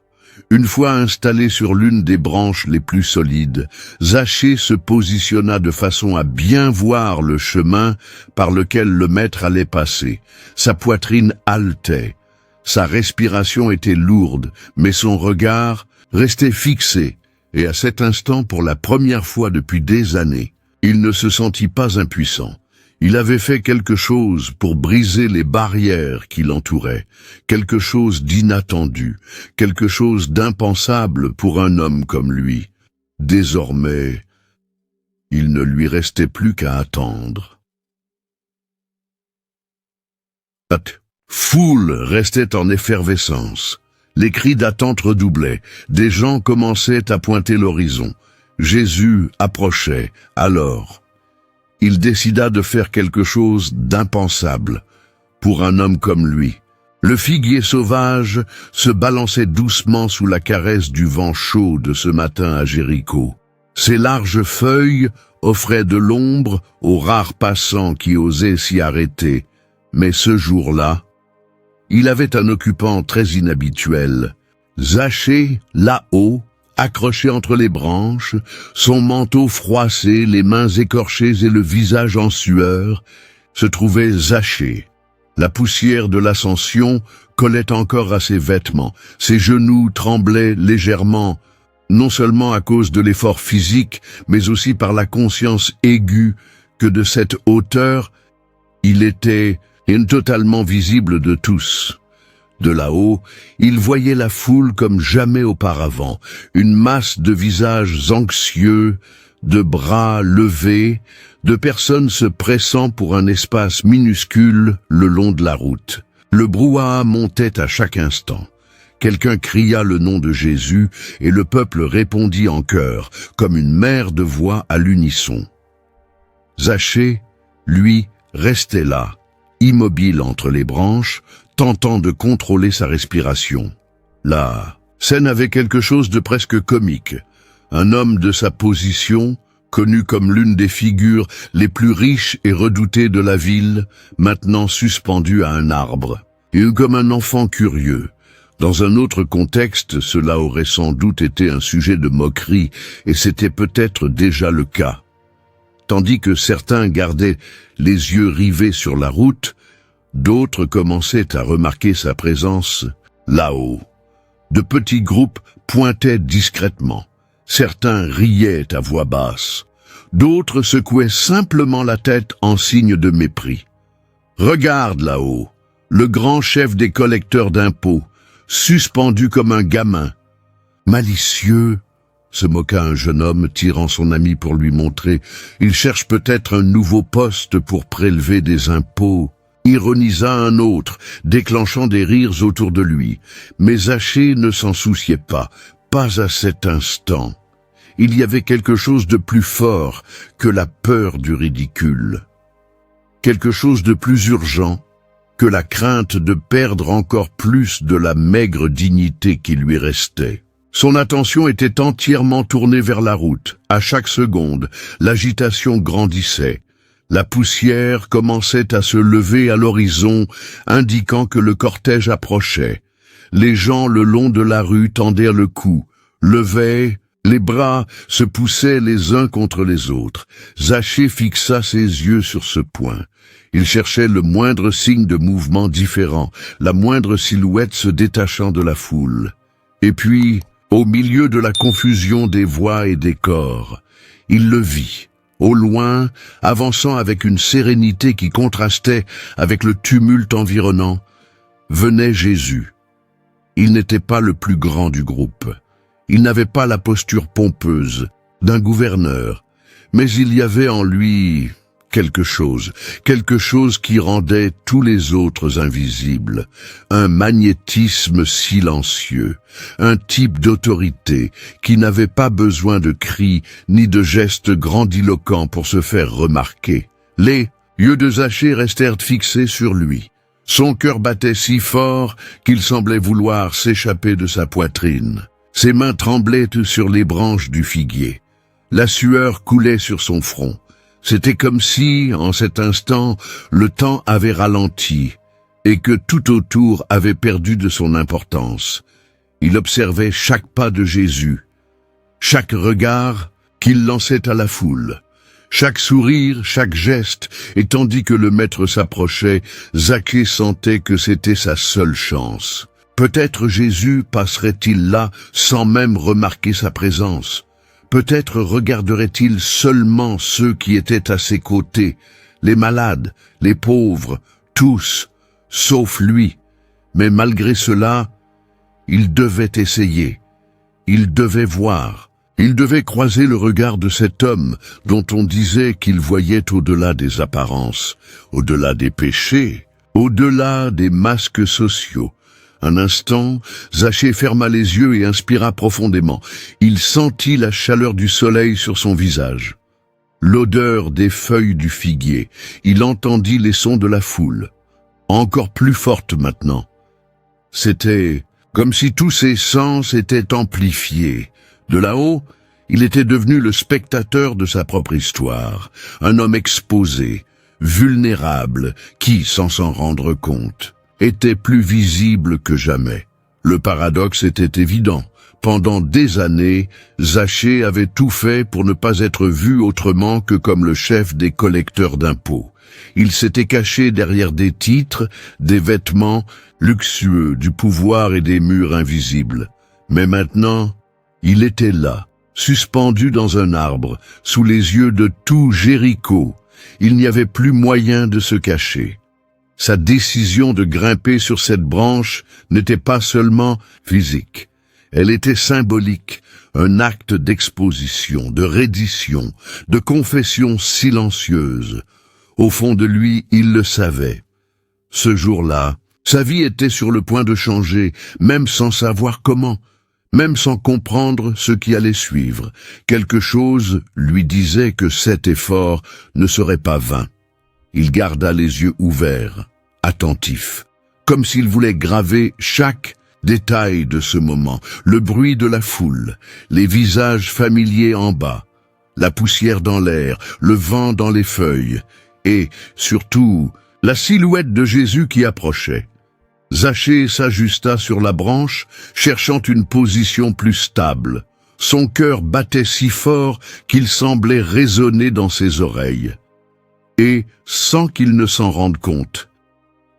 Une fois installé sur l'une des branches les plus solides, Zachée se positionna de façon à bien voir le chemin par lequel le maître allait passer. Sa poitrine haletait, sa respiration était lourde, mais son regard restait fixé, et à cet instant, pour la première fois depuis des années, il ne se sentit pas impuissant. Il avait fait quelque chose pour briser les barrières qui l'entouraient, quelque chose d'inattendu, quelque chose d'impensable pour un homme comme lui. Désormais, il ne lui restait plus qu'à attendre. La foule restait en effervescence. Les cris d'attente redoublaient. Des gens commençaient à pointer l'horizon. Jésus approchait. Alors, il décida de faire quelque chose d'impensable pour un homme comme lui. Le figuier sauvage se balançait doucement sous la caresse du vent chaud de ce matin à Jéricho. Ses larges feuilles offraient de l'ombre aux rares passants qui osaient s'y arrêter. Mais ce jour-là, il avait un occupant très inhabituel. Zachée, là-haut, accroché entre les branches, son manteau froissé, les mains écorchées et le visage en sueur, se trouvait Zachée. La poussière de l'ascension collait encore à ses vêtements. Ses genoux tremblaient légèrement, non seulement à cause de l'effort physique, mais aussi par la conscience aiguë que de cette hauteur, il était totalement visible de tous. De là-haut, il voyait la foule comme jamais auparavant, une masse de visages anxieux, de bras levés, de personnes se pressant pour un espace minuscule le long de la route. Le brouhaha montait à chaque instant. Quelqu'un cria le nom de Jésus et le peuple répondit en chœur, comme une mer de voix à l'unisson. Zachée, lui, restait là, immobile entre les branches, tentant de contrôler sa respiration. La scène avait quelque chose de presque comique. Un homme de sa position, connu comme l'une des figures les plus riches et redoutées de la ville, maintenant suspendu à un arbre. Et comme un enfant curieux. Dans un autre contexte, cela aurait sans doute été un sujet de moquerie, et c'était peut-être déjà le cas. Tandis que certains gardaient les yeux rivés sur la route, d'autres commençaient à remarquer sa présence là-haut. De petits groupes pointaient discrètement. Certains riaient à voix basse. D'autres secouaient simplement la tête en signe de mépris. « Regarde là-haut, le grand chef des collecteurs d'impôts, suspendu comme un gamin. »« Malicieux !» se moqua un jeune homme, tirant son ami pour lui montrer. « Il cherche peut-être un nouveau poste pour prélever des impôts. » Ironisa un autre, déclenchant des rires autour de lui. Mais Zachée ne s'en souciait pas à cet instant. Il y avait quelque chose de plus fort que la peur du ridicule. Quelque chose de plus urgent que la crainte de perdre encore plus de la maigre dignité qui lui restait. Son attention était entièrement tournée vers la route. À chaque seconde, l'agitation grandissait. La poussière commençait à se lever à l'horizon, indiquant que le cortège approchait. Les gens le long de la rue tendaient le cou, levaient, les bras se poussaient les uns contre les autres. Zachée fixa ses yeux sur ce point. Il cherchait le moindre signe de mouvement différent, la moindre silhouette se détachant de la foule. Et puis, au milieu de la confusion des voix et des corps, il le vit, au loin, avançant avec une sérénité qui contrastait avec le tumulte environnant, venait Jésus. Il n'était pas le plus grand du groupe. Il n'avait pas la posture pompeuse d'un gouverneur, mais il y avait en lui quelque chose qui rendait tous les autres invisibles, un magnétisme silencieux, un type d'autorité qui n'avait pas besoin de cris ni de gestes grandiloquents pour se faire remarquer. Les yeux de Zachée restèrent fixés sur lui. Son cœur battait si fort qu'il semblait vouloir s'échapper de sa poitrine. Ses mains tremblaient sur les branches du figuier. La sueur coulait sur son front. C'était comme si, en cet instant, le temps avait ralenti et que tout autour avait perdu de son importance. Il observait chaque pas de Jésus, chaque regard qu'il lançait à la foule, chaque sourire, chaque geste, et tandis que le maître s'approchait, Zachée sentait que c'était sa seule chance. Peut-être Jésus passerait-il là sans même remarquer sa présence. Peut-être regarderait-il seulement ceux qui étaient à ses côtés, les malades, les pauvres, tous, sauf lui. Mais malgré cela, il devait essayer, il devait voir, il devait croiser le regard de cet homme dont on disait qu'il voyait au-delà des apparences, au-delà des péchés, au-delà des masques sociaux. Un instant, Zachée ferma les yeux et inspira profondément. Il sentit la chaleur du soleil sur son visage, l'odeur des feuilles du figuier. Il entendit les sons de la foule, encore plus fortes maintenant. C'était comme si tous ses sens étaient amplifiés. De là-haut, il était devenu le spectateur de sa propre histoire, un homme exposé, vulnérable, qui, sans s'en rendre compte, était plus visible que jamais. Le paradoxe était évident. Pendant des années, Zachée avait tout fait pour ne pas être vu autrement que comme le chef des collecteurs d'impôts. Il s'était caché derrière des titres, des vêtements luxueux, du pouvoir et des murs invisibles. Mais maintenant, il était là, suspendu dans un arbre, sous les yeux de tout Jéricho. Il n'y avait plus moyen de se cacher. Sa décision de grimper sur cette branche n'était pas seulement physique, elle était symbolique, un acte d'exposition, de reddition, de confession silencieuse. Au fond de lui, il le savait. Ce jour-là, sa vie était sur le point de changer, même sans savoir comment, même sans comprendre ce qui allait suivre. Quelque chose lui disait que cet effort ne serait pas vain. Il garda les yeux ouverts, attentif, comme s'il voulait graver chaque détail de ce moment, le bruit de la foule, les visages familiers en bas, la poussière dans l'air, le vent dans les feuilles, et, surtout, la silhouette de Jésus qui approchait. Zachée s'ajusta sur la branche, cherchant une position plus stable. Son cœur battait si fort qu'il semblait résonner dans ses oreilles. Et, sans qu'il ne s'en rende compte,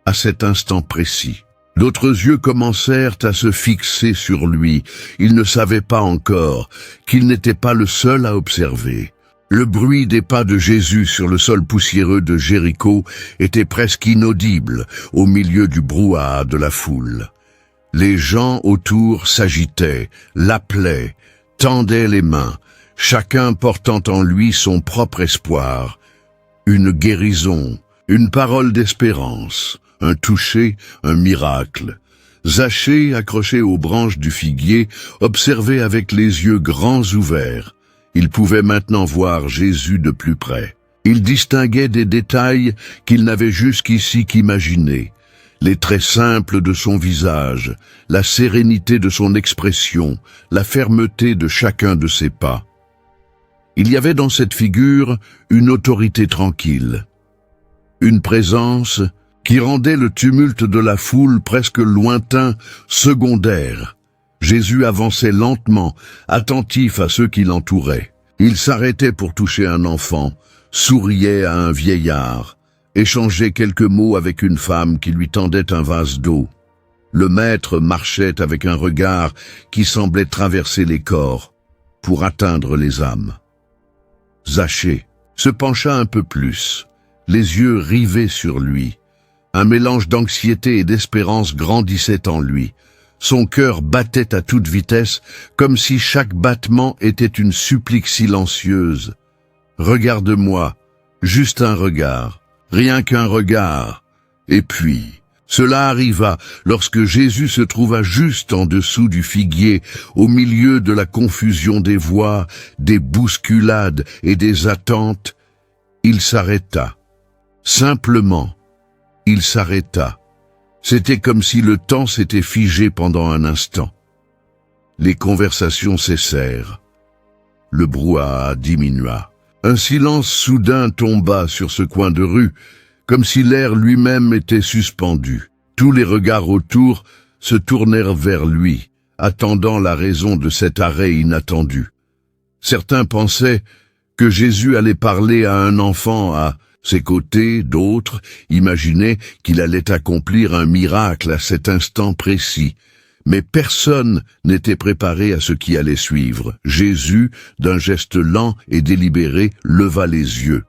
à cet instant précis, d'autres yeux commencèrent à se fixer sur lui. Il ne savait pas encore qu'il n'était pas le seul à observer. Le bruit des pas de Jésus sur le sol poussiéreux de Jéricho était presque inaudible au milieu du brouhaha de la foule. Les gens autour s'agitaient, l'appelaient, tendaient les mains, chacun portant en lui son propre espoir. Une guérison, une parole d'espérance, un toucher, un miracle. Zachée, accroché aux branches du figuier, observait avec les yeux grands ouverts. Il pouvait maintenant voir Jésus de plus près. Il distinguait des détails qu'il n'avait jusqu'ici qu'imaginés. Les traits simples de son visage, la sérénité de son expression, la fermeté de chacun de ses pas. Il y avait dans cette figure une autorité tranquille, une présence qui rendait le tumulte de la foule presque lointain, secondaire. Jésus avançait lentement, attentif à ceux qui l'entouraient. Il s'arrêtait pour toucher un enfant, souriait à un vieillard, échangeait quelques mots avec une femme qui lui tendait un vase d'eau. Le maître marchait avec un regard qui semblait traverser les corps pour atteindre les âmes. Zachée se pencha un peu plus, les yeux rivés sur lui. Un mélange d'anxiété et d'espérance grandissait en lui. Son cœur battait à toute vitesse, comme si chaque battement était une supplique silencieuse. « Regarde-moi, juste un regard, rien qu'un regard. » Et puis, cela arriva lorsque Jésus se trouva juste en dessous du figuier, au milieu de la confusion des voix, des bousculades et des attentes. Il s'arrêta. Simplement, il s'arrêta. C'était comme si le temps s'était figé pendant un instant. Les conversations cessèrent. Le brouhaha diminua. Un silence soudain tomba sur ce coin de rue, comme si l'air lui-même était suspendu. Tous les regards autour se tournèrent vers lui, attendant la raison de cet arrêt inattendu. Certains pensaient que Jésus allait parler à un enfant à ses côtés, d'autres imaginaient qu'il allait accomplir un miracle à cet instant précis. Mais personne n'était préparé à ce qui allait suivre. Jésus, d'un geste lent et délibéré, leva les yeux.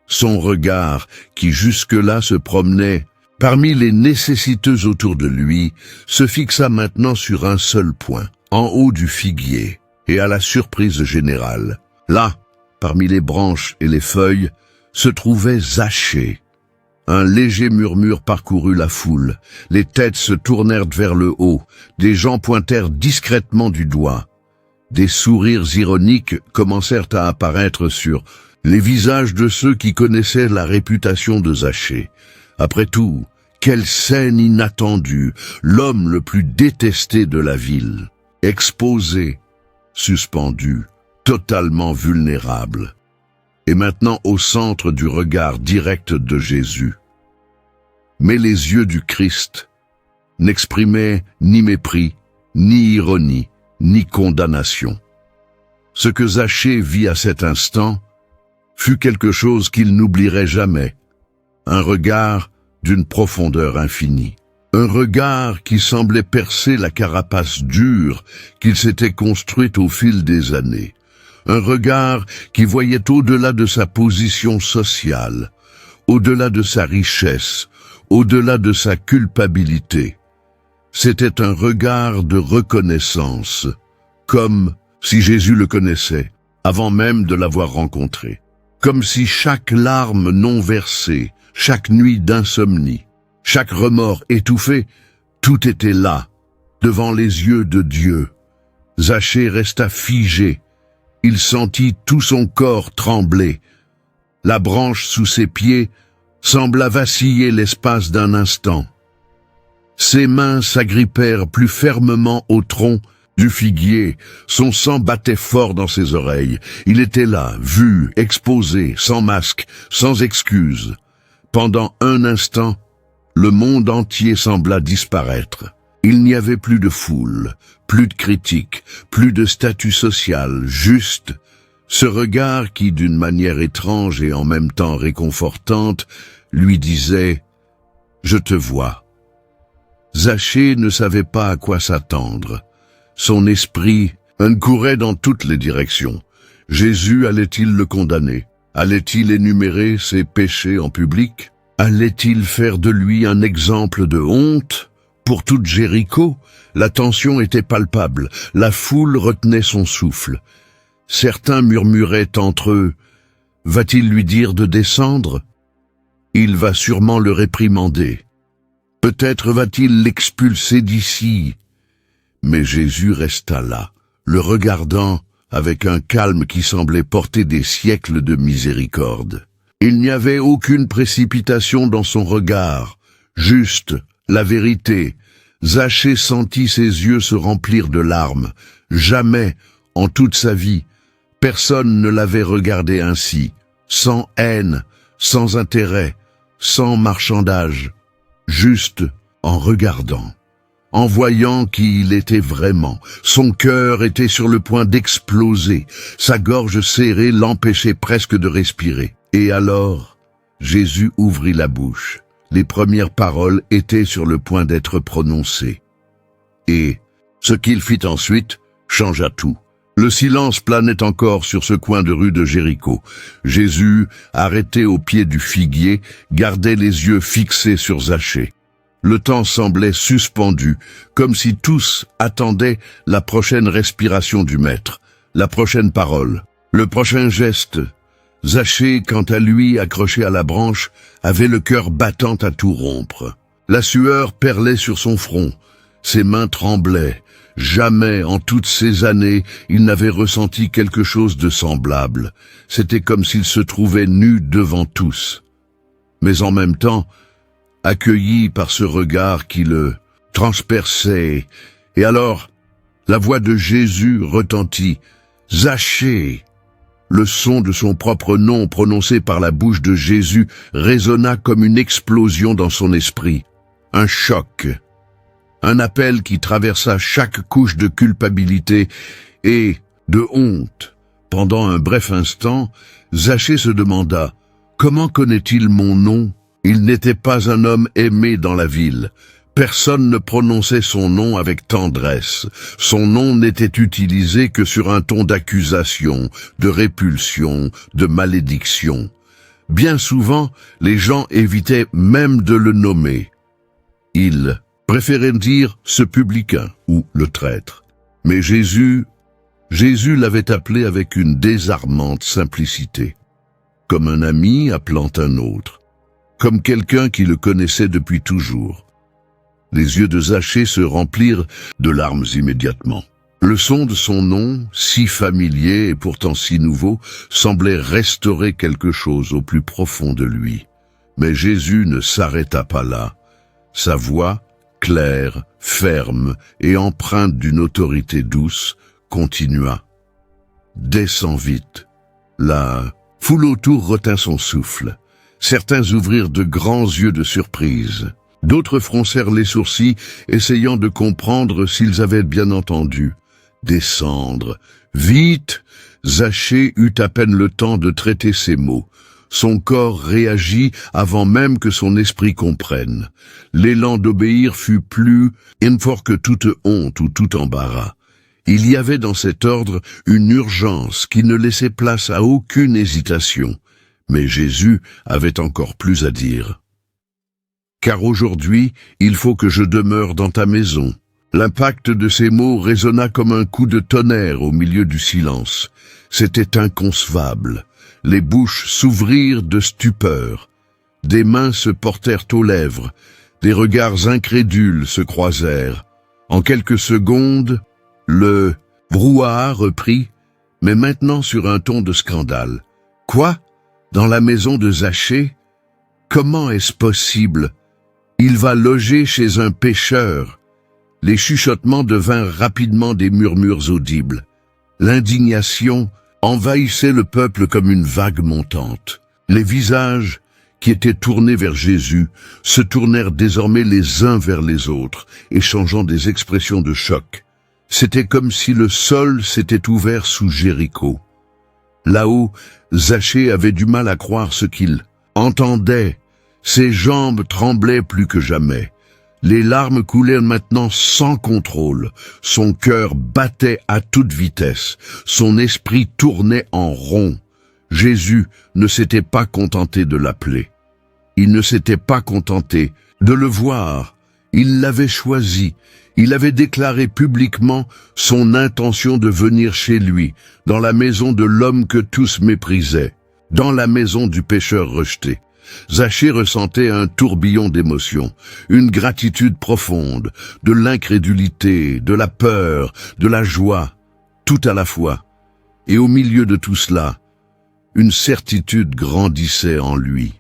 Son regard, qui jusque-là se promenait parmi les nécessiteux autour de lui, se fixa maintenant sur un seul point, en haut du figuier, et à la surprise générale. Là, parmi les branches et les feuilles, se trouvait Zachée. Un léger murmure parcourut la foule, les têtes se tournèrent vers le haut, des gens pointèrent discrètement du doigt. Des sourires ironiques commencèrent à apparaître sur les visages de ceux qui connaissaient la réputation de Zachée. Après tout, quelle scène inattendue, l'homme le plus détesté de la ville, exposé, suspendu, totalement vulnérable. Et maintenant au centre du regard direct de Jésus. Mais les yeux du Christ n'exprimaient ni mépris, ni ironie, ni condamnation. Ce que Zachée vit à cet instant fut quelque chose qu'il n'oublierait jamais, un regard d'une profondeur infinie, un regard qui semblait percer la carapace dure qu'il s'était construite au fil des années. Un regard qui voyait au-delà de sa position sociale, au-delà de sa richesse, au-delà de sa culpabilité. C'était un regard de reconnaissance, comme si Jésus le connaissait, avant même de l'avoir rencontré. Comme si chaque larme non versée, chaque nuit d'insomnie, chaque remords étouffé, tout était là, devant les yeux de Dieu. Zachée resta figé. Il sentit tout son corps trembler. La branche sous ses pieds sembla vaciller l'espace d'un instant. Ses mains s'agrippèrent plus fermement au tronc du figuier. Son sang battait fort dans ses oreilles. Il était là, vu, exposé, sans masque, sans excuse. Pendant un instant, le monde entier sembla disparaître. Il n'y avait plus de foule, plus de critiques, plus de statut social, juste ce regard qui, d'une manière étrange et en même temps réconfortante, lui disait « Je te vois ». Zachée ne savait pas à quoi s'attendre. Son esprit courait dans toutes les directions. Jésus allait-il le condamner? Allait-il énumérer ses péchés en public? Allait-il faire de lui un exemple de honte? Pour toute Jéricho, la tension était palpable, la foule retenait son souffle. Certains murmuraient entre eux, « Va-t-il lui dire de descendre? Il va sûrement le réprimander. Peut-être va-t-il l'expulser d'ici. » Mais Jésus resta là, le regardant avec un calme qui semblait porter des siècles de miséricorde. Il n'y avait aucune précipitation dans son regard, juste la vérité. Zachée sentit ses yeux se remplir de larmes. Jamais, en toute sa vie, personne ne l'avait regardé ainsi, sans haine, sans intérêt, sans marchandage, juste en regardant, en voyant qui il était vraiment. Son cœur était sur le point d'exploser, sa gorge serrée l'empêchait presque de respirer. Et alors, Jésus ouvrit la bouche. Les premières paroles étaient sur le point d'être prononcées. Et ce qu'il fit ensuite changea tout. Le silence planait encore sur ce coin de rue de Jéricho. Jésus, arrêté au pied du figuier, gardait les yeux fixés sur Zachée. Le temps semblait suspendu, comme si tous attendaient la prochaine respiration du maître, la prochaine parole, le prochain geste. Zachée, quant à lui, accroché à la branche, avait le cœur battant à tout rompre. La sueur perlait sur son front, ses mains tremblaient. Jamais, en toutes ces années, il n'avait ressenti quelque chose de semblable. C'était comme s'il se trouvait nu devant tous. Mais en même temps, accueilli par ce regard qui le transperçait, et alors, la voix de Jésus retentit. « Zachée !» Le son de son propre nom prononcé par la bouche de Jésus résonna comme une explosion dans son esprit. Un choc. Un appel qui traversa chaque couche de culpabilité et de honte. Pendant un bref instant, Zachée se demanda « Comment connaît-il mon nom ?» Il n'était pas un homme aimé dans la ville. Personne ne prononçait son nom avec tendresse. Son nom n'était utilisé que sur un ton d'accusation, de répulsion, de malédiction. Bien souvent, les gens évitaient même de le nommer. Il préférait dire « ce publicain » ou « le traître ». Mais Jésus l'avait appelé avec une désarmante simplicité, comme un ami appelant un autre, comme quelqu'un qui le connaissait depuis toujours. Les yeux de Zachée se remplirent de larmes immédiatement. Le son de son nom, si familier et pourtant si nouveau, semblait restaurer quelque chose au plus profond de lui. Mais Jésus ne s'arrêta pas là. Sa voix, claire, ferme et empreinte d'une autorité douce, continua. « Descends vite. » La foule autour retint son souffle. Certains ouvrirent de grands yeux de surprise. D'autres froncèrent les sourcils, essayant de comprendre s'ils avaient bien entendu. Descendre. Vite! Zachée eut à peine le temps de traiter ces mots. Son corps réagit avant même que son esprit comprenne. L'élan d'obéir fut plus fort que toute honte ou tout embarras. Il y avait dans cet ordre une urgence qui ne laissait place à aucune hésitation. Mais Jésus avait encore plus à dire. « Car aujourd'hui, il faut que je demeure dans ta maison. » L'impact de ces mots résonna comme un coup de tonnerre au milieu du silence. C'était inconcevable. Les bouches s'ouvrirent de stupeur. Des mains se portèrent aux lèvres. Des regards incrédules se croisèrent. En quelques secondes, le brouhaha reprit, mais maintenant sur un ton de scandale. « Quoi ? Dans la maison de Zachée ? Comment est-ce possible ? Il va loger chez un pécheur. » Les chuchotements devinrent rapidement des murmures audibles. L'indignation envahissait le peuple comme une vague montante. Les visages, qui étaient tournés vers Jésus, se tournèrent désormais les uns vers les autres, échangeant des expressions de choc. C'était comme si le sol s'était ouvert sous Jéricho. Là-haut, Zachée avait du mal à croire ce qu'il entendait. Ses jambes tremblaient plus que jamais. Les larmes coulaient maintenant sans contrôle. Son cœur battait à toute vitesse. Son esprit tournait en rond. Jésus ne s'était pas contenté de l'appeler. Il ne s'était pas contenté de le voir. Il l'avait choisi. Il avait déclaré publiquement son intention de venir chez lui, dans la maison de l'homme que tous méprisaient, dans la maison du pécheur rejeté. Zachée ressentait un tourbillon d'émotions, une gratitude profonde, de l'incrédulité, de la peur, de la joie, tout à la fois. Et au milieu de tout cela, une certitude grandissait en lui.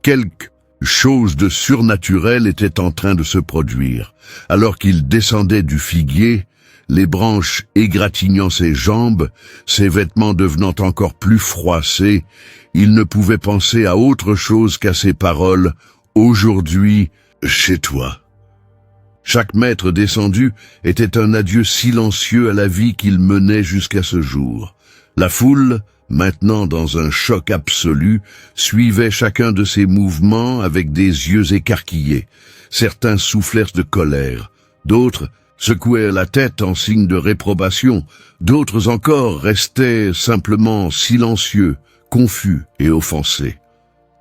Quelque chose de surnaturel était en train de se produire. Alors qu'il descendait du figuier, les branches égratignant ses jambes, ses vêtements devenant encore plus froissés, il ne pouvait penser à autre chose qu'à ces paroles « Aujourd'hui, chez toi ». Chaque mètre descendu était un adieu silencieux à la vie qu'il menait jusqu'à ce jour. La foule, maintenant dans un choc absolu, suivait chacun de ses mouvements avec des yeux écarquillés. Certains soufflèrent de colère, D'autres secouaient la tête en signe de réprobation. D'autres encore restaient simplement silencieux, confus et offensés.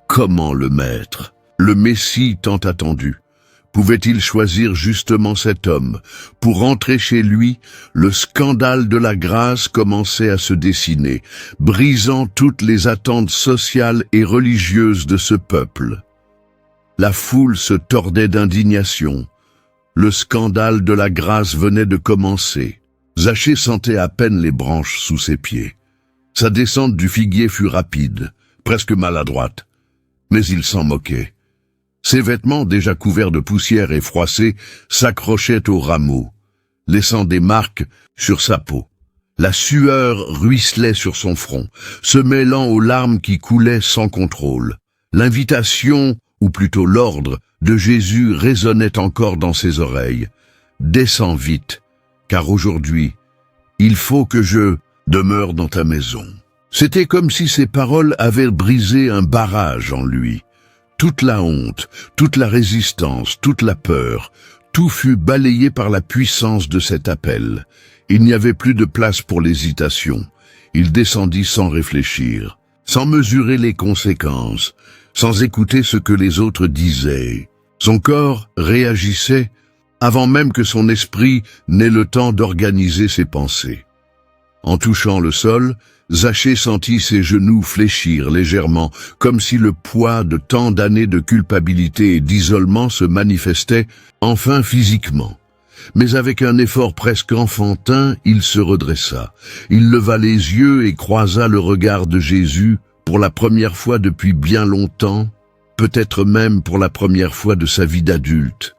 Comment le Maître, le Messie tant attendu, pouvait-il choisir justement cet homme? Pour rentrer chez lui, le scandale de la grâce commençait à se dessiner, brisant toutes les attentes sociales et religieuses de ce peuple. La foule se tordait d'indignation. Le scandale de la grâce venait de commencer. Zachée sentait à peine les branches sous ses pieds. Sa descente du figuier fut rapide, presque maladroite, mais il s'en moquait. Ses vêtements, déjà couverts de poussière et froissés, s'accrochaient aux rameaux, laissant des marques sur sa peau. La sueur ruisselait sur son front, se mêlant aux larmes qui coulaient sans contrôle. L'invitation, ou plutôt l'ordre, de Jésus résonnait encore dans ses oreilles. « Descends vite, car aujourd'hui, il faut que je demeure dans ta maison. » C'était comme si ces paroles avaient brisé un barrage en lui. Toute la honte, toute la résistance, toute la peur, tout fut balayé par la puissance de cet appel. Il n'y avait plus de place pour l'hésitation. Il descendit sans réfléchir, sans mesurer les conséquences, sans écouter ce que les autres disaient. Son corps réagissait avant même que son esprit n'ait le temps d'organiser ses pensées. En touchant le sol, Zachée sentit ses genoux fléchir légèrement, comme si le poids de tant d'années de culpabilité et d'isolement se manifestait enfin physiquement. Mais avec un effort presque enfantin, il se redressa. Il leva les yeux et croisa le regard de Jésus pour la première fois depuis bien longtemps, peut-être même pour la première fois de sa vie d'adulte.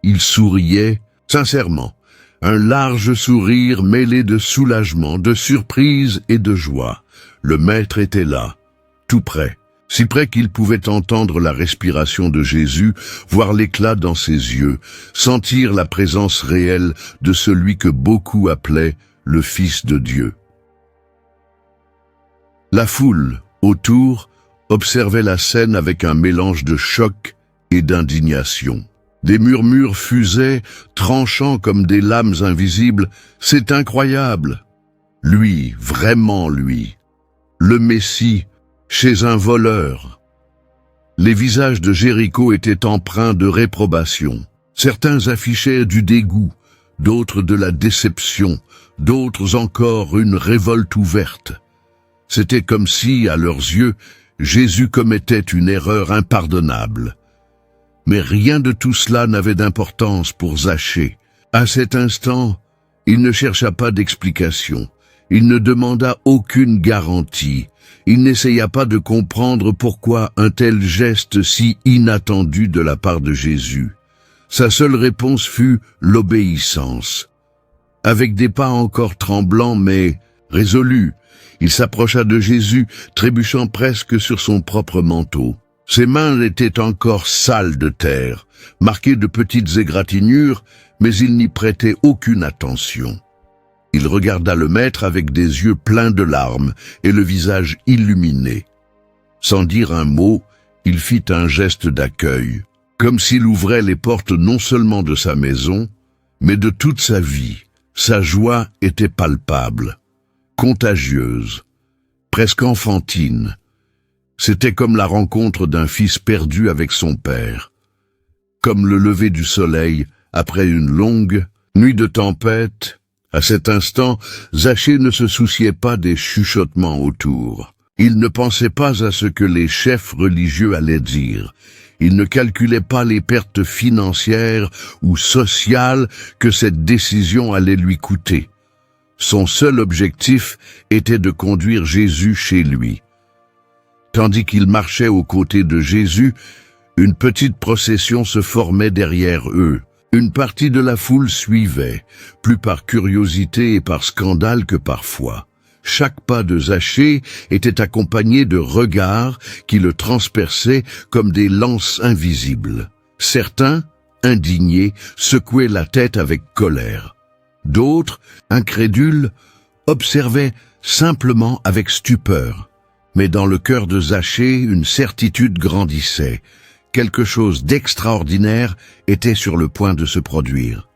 Il souriait sincèrement. Un large sourire mêlé de soulagement, de surprise et de joie. Le Maître était là, tout près, si près qu'il pouvait entendre la respiration de Jésus, voir l'éclat dans ses yeux, sentir la présence réelle de celui que beaucoup appelaient le Fils de Dieu. La foule, autour, observait la scène avec un mélange de choc et d'indignation. Des murmures fusaient, tranchant comme des lames invisibles. « C'est incroyable !» Lui, vraiment lui. Le Messie, chez un voleur. Les visages de Jéricho étaient empreints de réprobation. Certains affichaient du dégoût, d'autres de la déception, d'autres encore une révolte ouverte. C'était comme si, à leurs yeux, Jésus commettait une erreur impardonnable. Mais rien de tout cela n'avait d'importance pour Zachée. À cet instant, il ne chercha pas d'explication. Il ne demanda aucune garantie. Il n'essaya pas de comprendre pourquoi un tel geste si inattendu de la part de Jésus. Sa seule réponse fut l'obéissance. Avec des pas encore tremblants mais résolus, il s'approcha de Jésus, trébuchant presque sur son propre manteau. Ses mains étaient encore sales de terre, marquées de petites égratignures, mais il n'y prêtait aucune attention. Il regarda le Maître avec des yeux pleins de larmes et le visage illuminé. Sans dire un mot, il fit un geste d'accueil, comme s'il ouvrait les portes non seulement de sa maison, mais de toute sa vie. Sa joie était palpable, contagieuse, presque enfantine. C'était comme la rencontre d'un fils perdu avec son père, comme le lever du soleil après une longue nuit de tempête. À cet instant, Zachée ne se souciait pas des chuchotements autour. Il ne pensait pas à ce que les chefs religieux allaient dire. Il ne calculait pas les pertes financières ou sociales que cette décision allait lui coûter. Son seul objectif était de conduire Jésus chez lui. Tandis qu'il marchait aux côtés de Jésus, une petite procession se formait derrière eux. Une partie de la foule suivait, plus par curiosité et par scandale que par foi. Chaque pas de Zachée était accompagné de regards qui le transperçaient comme des lances invisibles. Certains, indignés, secouaient la tête avec colère. D'autres, incrédules, observaient simplement avec stupeur. Mais dans le cœur de Zachée, une certitude grandissait. Quelque chose d'extraordinaire était sur le point de se produire.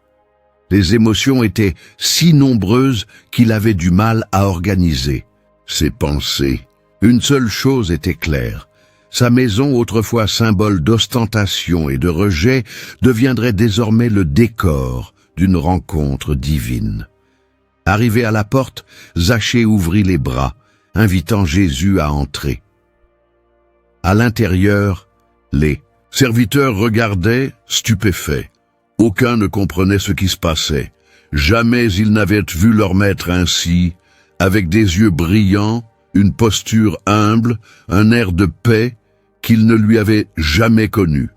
Les émotions étaient si nombreuses qu'il avait du mal à organiser ses pensées. Une seule chose était claire. Sa maison, autrefois symbole d'ostentation et de rejet, deviendrait désormais le décor d'une rencontre divine. Arrivé à la porte, Zachée ouvrit les bras, invitant Jésus à entrer. À l'intérieur, les serviteurs regardaient, stupéfaits. Aucun ne comprenait ce qui se passait. Jamais ils n'avaient vu leur maître ainsi, avec des yeux brillants, une posture humble, un air de paix qu'ils ne lui avaient jamais connu.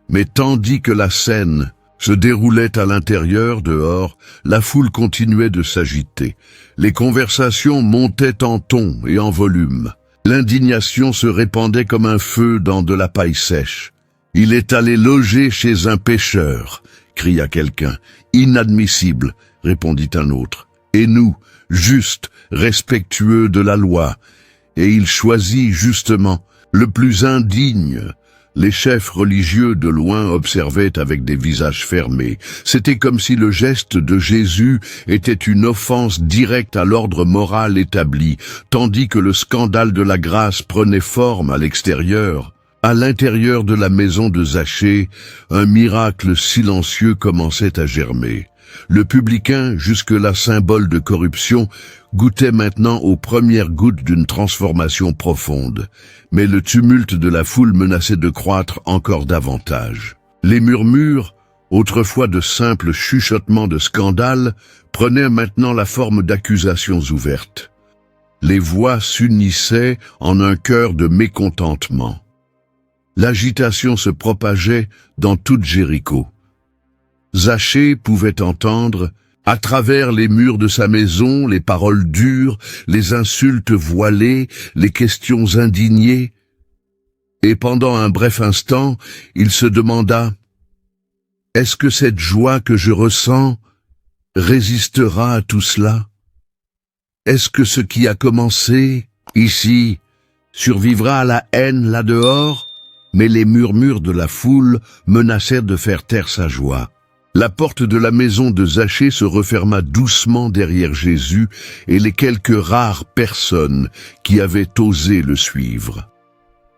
Mais tandis que la scène se déroulait à l'intérieur, dehors, la foule continuait de s'agiter. Les conversations montaient en ton et en volume. L'indignation se répandait comme un feu dans de la paille sèche. « Il est allé loger chez un pêcheur !» cria quelqu'un. « Inadmissible !» répondit un autre. « Et nous, justes, respectueux de la loi !» Et il choisit justement le plus indigne. Les chefs religieux de loin observaient avec des visages fermés. C'était comme si le geste de Jésus était une offense directe à l'ordre moral établi, tandis que le scandale de la grâce prenait forme à l'extérieur. À l'intérieur de la maison de Zachée, un miracle silencieux commençait à germer. Le publicain, jusque-là symbole de corruption, goûtait maintenant aux premières gouttes d'une transformation profonde. Mais le tumulte de la foule menaçait de croître encore davantage. Les murmures, autrefois de simples chuchotements de scandale, prenaient maintenant la forme d'accusations ouvertes. Les voix s'unissaient en un chœur de mécontentement. L'agitation se propageait dans toute Jéricho. Zachée pouvait entendre, à travers les murs de sa maison, les paroles dures, les insultes voilées, les questions indignées. Et pendant un bref instant, il se demanda « Est-ce que cette joie que je ressens résistera à tout cela? Est-ce que ce qui a commencé, ici, survivra à la haine là-dehors ?» Mais les murmures de la foule menacèrent de faire taire sa joie. La porte de la maison de Zachée se referma doucement derrière Jésus et les quelques rares personnes qui avaient osé le suivre.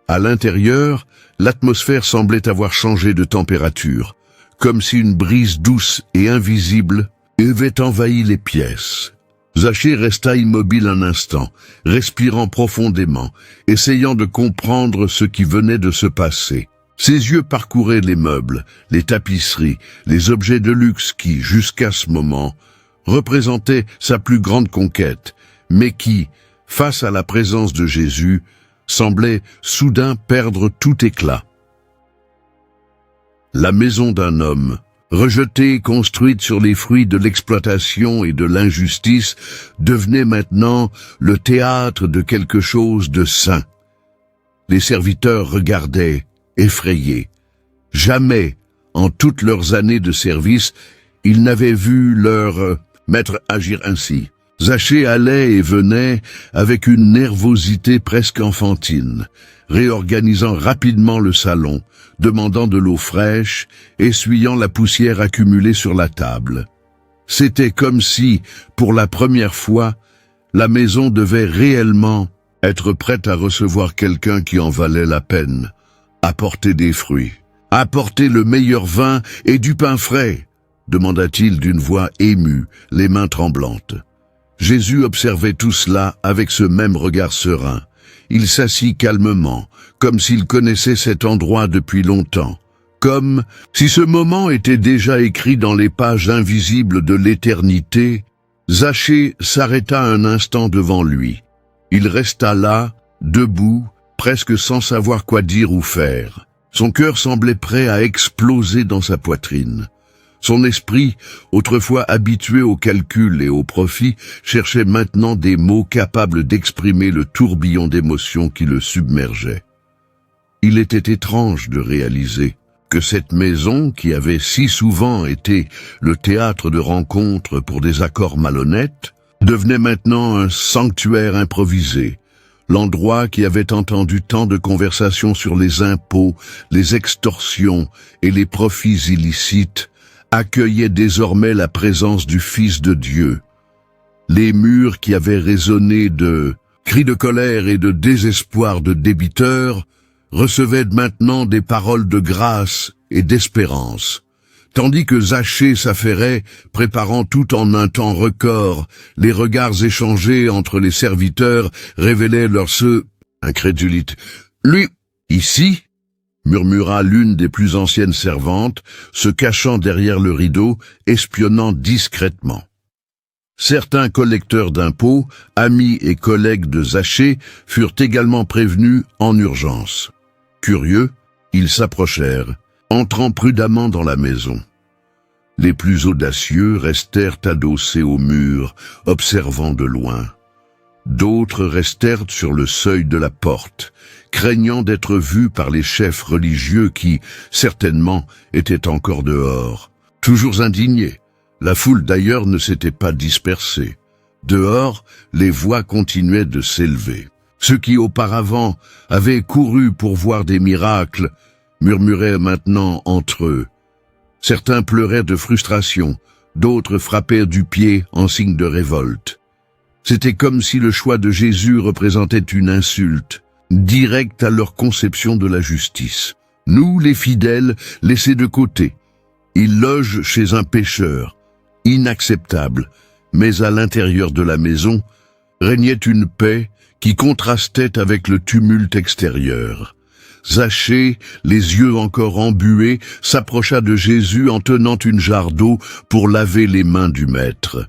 À l'intérieur, l'atmosphère semblait avoir changé de température, comme si une brise douce et invisible avait envahi les pièces. Zachée resta immobile un instant, respirant profondément, essayant de comprendre ce qui venait de se passer. Ses yeux parcouraient les meubles, les tapisseries, les objets de luxe qui, jusqu'à ce moment, représentaient sa plus grande conquête, mais qui, face à la présence de Jésus, semblaient soudain perdre tout éclat. La maison d'un homme, rejetée et construite sur les fruits de l'exploitation et de l'injustice, devenait maintenant le théâtre de quelque chose de saint. Les serviteurs regardaient, effrayés. Jamais, en toutes leurs années de service, ils n'avaient vu leur maître agir ainsi. Zachée allait et venait avec une nervosité presque enfantine, réorganisant rapidement le salon, demandant de l'eau fraîche, essuyant la poussière accumulée sur la table. C'était comme si, pour la première fois, la maison devait réellement être prête à recevoir quelqu'un qui en valait la peine, apporter des fruits, apporter le meilleur vin et du pain frais, demanda-t-il d'une voix émue, les mains tremblantes. Jésus observait tout cela avec ce même regard serein. Il s'assit calmement, comme s'il connaissait cet endroit depuis longtemps, comme si ce moment était déjà écrit dans les pages invisibles de l'éternité. Zachée s'arrêta un instant devant lui. Il resta là, debout, presque sans savoir quoi dire ou faire. Son cœur semblait prêt à exploser dans sa poitrine. Son esprit, autrefois habitué au calcul et au profit, cherchait maintenant des mots capables d'exprimer le tourbillon d'émotions qui le submergeait. Il était étrange de réaliser que cette maison, qui avait si souvent été le théâtre de rencontres pour des accords malhonnêtes, devenait maintenant un sanctuaire improvisé, l'endroit qui avait entendu tant de conversations sur les impôts, les extorsions et les profits illicites, accueillaient désormais la présence du Fils de Dieu. Les murs qui avaient résonné de cris de colère et de désespoir de débiteurs recevaient maintenant des paroles de grâce et d'espérance. Tandis que Zachée s'affairait, préparant tout en un temps record, les regards échangés entre les serviteurs révélaient leur incrédulité. « Lui, ici ?» murmura l'une des plus anciennes servantes, se cachant derrière le rideau, espionnant discrètement. Certains collecteurs d'impôts, amis et collègues de Zachée, furent également prévenus en urgence. Curieux, ils s'approchèrent, entrant prudemment dans la maison. Les plus audacieux restèrent adossés au mur, observant de loin. D'autres restèrent sur le seuil de la porte, craignant d'être vus par les chefs religieux qui, certainement, étaient encore dehors. Toujours indignés, la foule d'ailleurs ne s'était pas dispersée. Dehors, les voix continuaient de s'élever. Ceux qui auparavant avaient couru pour voir des miracles murmuraient maintenant entre eux. Certains pleuraient de frustration, d'autres frappèrent du pied en signe de révolte. C'était comme si le choix de Jésus représentait une insulte, directe à leur conception de la justice. Nous, les fidèles, laissés de côté. Il loge chez un pécheur, inacceptable, mais à l'intérieur de la maison régnait une paix qui contrastait avec le tumulte extérieur. Zachée, les yeux encore embués, s'approcha de Jésus en tenant une jarre d'eau pour laver les mains du Maître.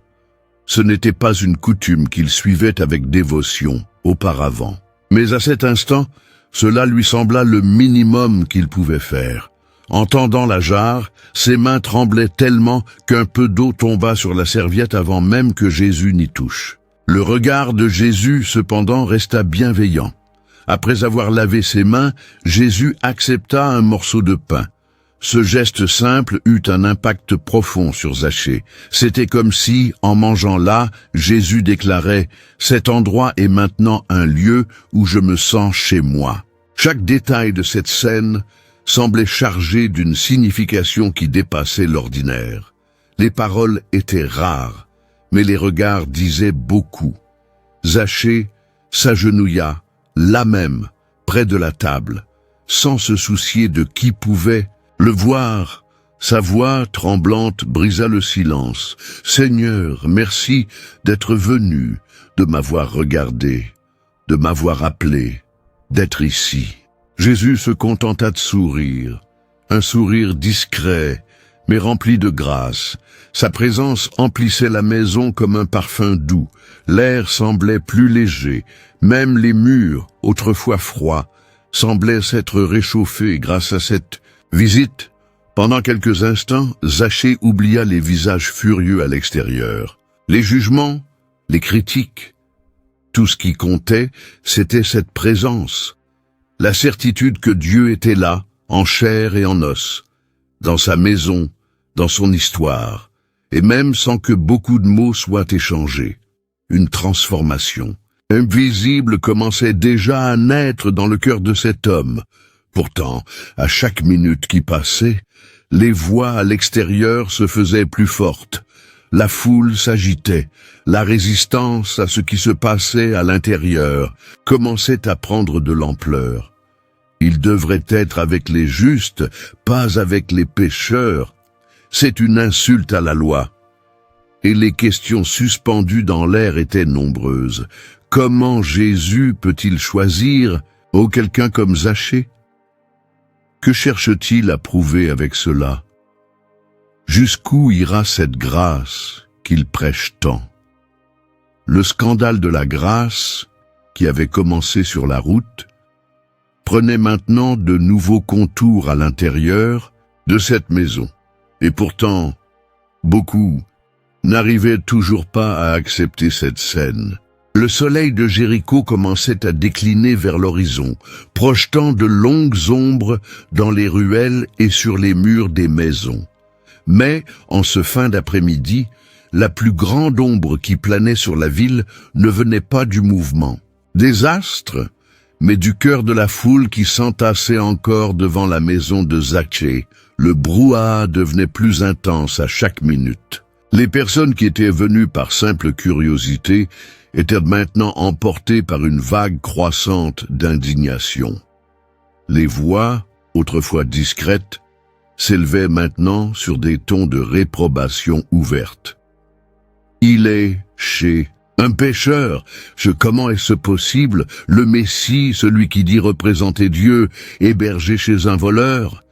Ce n'était pas une coutume qu'il suivait avec dévotion auparavant. Mais à cet instant, cela lui sembla le minimum qu'il pouvait faire. En tendant la jarre, ses mains tremblaient tellement qu'un peu d'eau tomba sur la serviette avant même que Jésus n'y touche. Le regard de Jésus, cependant, resta bienveillant. Après avoir lavé ses mains, Jésus accepta un morceau de pain. Ce geste simple eut un impact profond sur Zachée. C'était comme si, en mangeant là, Jésus déclarait « Cet endroit est maintenant un lieu où je me sens chez moi ». Chaque détail de cette scène semblait chargé d'une signification qui dépassait l'ordinaire. Les paroles étaient rares, mais les regards disaient beaucoup. Zachée s'agenouilla, là même, près de la table, sans se soucier de qui pouvait le voir. Sa voix tremblante brisa le silence. « Seigneur, merci d'être venu, de m'avoir regardé, de m'avoir appelé, d'être ici. » Jésus se contenta de sourire, un sourire discret, mais rempli de grâce. Sa présence emplissait la maison comme un parfum doux. L'air semblait plus léger. Même les murs, autrefois froids, semblaient s'être réchauffés grâce à cette visite. Pendant quelques instants, Zachée oublia les visages furieux à l'extérieur. Les jugements, les critiques. Tout ce qui comptait, c'était cette présence. La certitude que Dieu était là, en chair et en os, dans sa maison, dans son histoire, et même sans que beaucoup de mots soient échangés. Une transformation invisible commençait déjà à naître dans le cœur de cet homme. Pourtant, à chaque minute qui passait, les voix à l'extérieur se faisaient plus fortes. La foule s'agitait. La résistance à ce qui se passait à l'intérieur commençait à prendre de l'ampleur. Il devrait être avec les justes, pas avec les pécheurs. C'est une insulte à la loi. Et les questions suspendues dans l'air étaient nombreuses. Comment Jésus peut-il choisir quelqu'un comme Zachée? Que cherche-t-il à prouver avec cela? Jusqu'où ira cette grâce qu'il prêche tant? Le scandale de la grâce, qui avait commencé sur la route, prenait maintenant de nouveaux contours à l'intérieur de cette maison. Et pourtant, beaucoup n'arrivaient toujours pas à accepter cette scène. Le soleil de Jéricho commençait à décliner vers l'horizon, projetant de longues ombres dans les ruelles et sur les murs des maisons. Mais, en ce fin d'après-midi, la plus grande ombre qui planait sur la ville ne venait pas du mouvement. Des astres, mais du cœur de la foule qui s'entassait encore devant la maison de Zachée, Le brouhaha devenait plus intense à chaque minute. Les personnes qui étaient venues par simple curiosité étaient maintenant emportées par une vague croissante d'indignation. Les voix, autrefois discrètes, s'élevaient maintenant sur des tons de réprobation ouverte. Il est chez un pécheur. Comment est-ce possible? Le Messie, celui qui dit représenter Dieu, hébergé chez un voleur?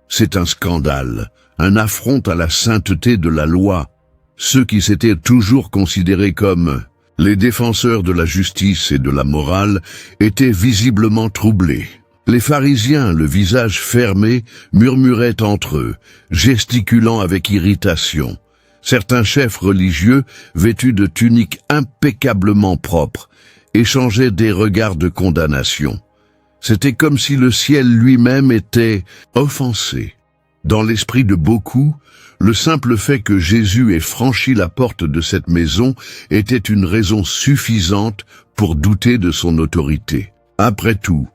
C'est un scandale, un affront à la sainteté de la loi. Ceux qui s'étaient toujours considérés comme les défenseurs de la justice et de la morale étaient visiblement troublés. Les pharisiens, le visage fermé, murmuraient entre eux, gesticulant avec irritation. Certains chefs religieux, vêtus de tuniques impeccablement propres, échangeaient des regards de condamnation. C'était comme si le ciel lui-même était offensé. Dans l'esprit de beaucoup, le simple fait que Jésus ait franchi la porte de cette maison était une raison suffisante pour douter de son autorité. Après tout,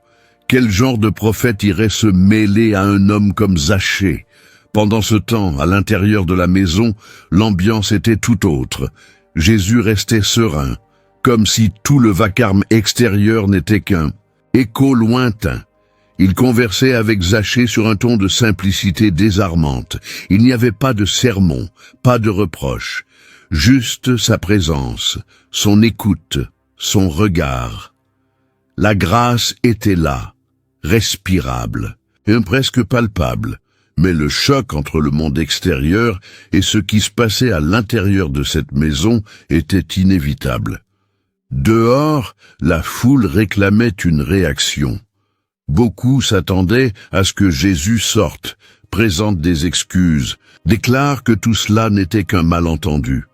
quel genre de prophète irait se mêler à un homme comme Zachée? Pendant ce temps, à l'intérieur de la maison, l'ambiance était tout autre. Jésus restait serein, comme si tout le vacarme extérieur n'était qu'un écho lointain. Il conversait avec Zachée sur un ton de simplicité désarmante. Il n'y avait pas de sermon, pas de reproche, juste sa présence, son écoute, son regard. La grâce était là, respirable, et presque palpable, mais le choc entre le monde extérieur et ce qui se passait à l'intérieur de cette maison était inévitable. Dehors, la foule réclamait une réaction. Beaucoup s'attendaient à ce que Jésus sorte, présente des excuses, déclare que tout cela n'était qu'un malentendu.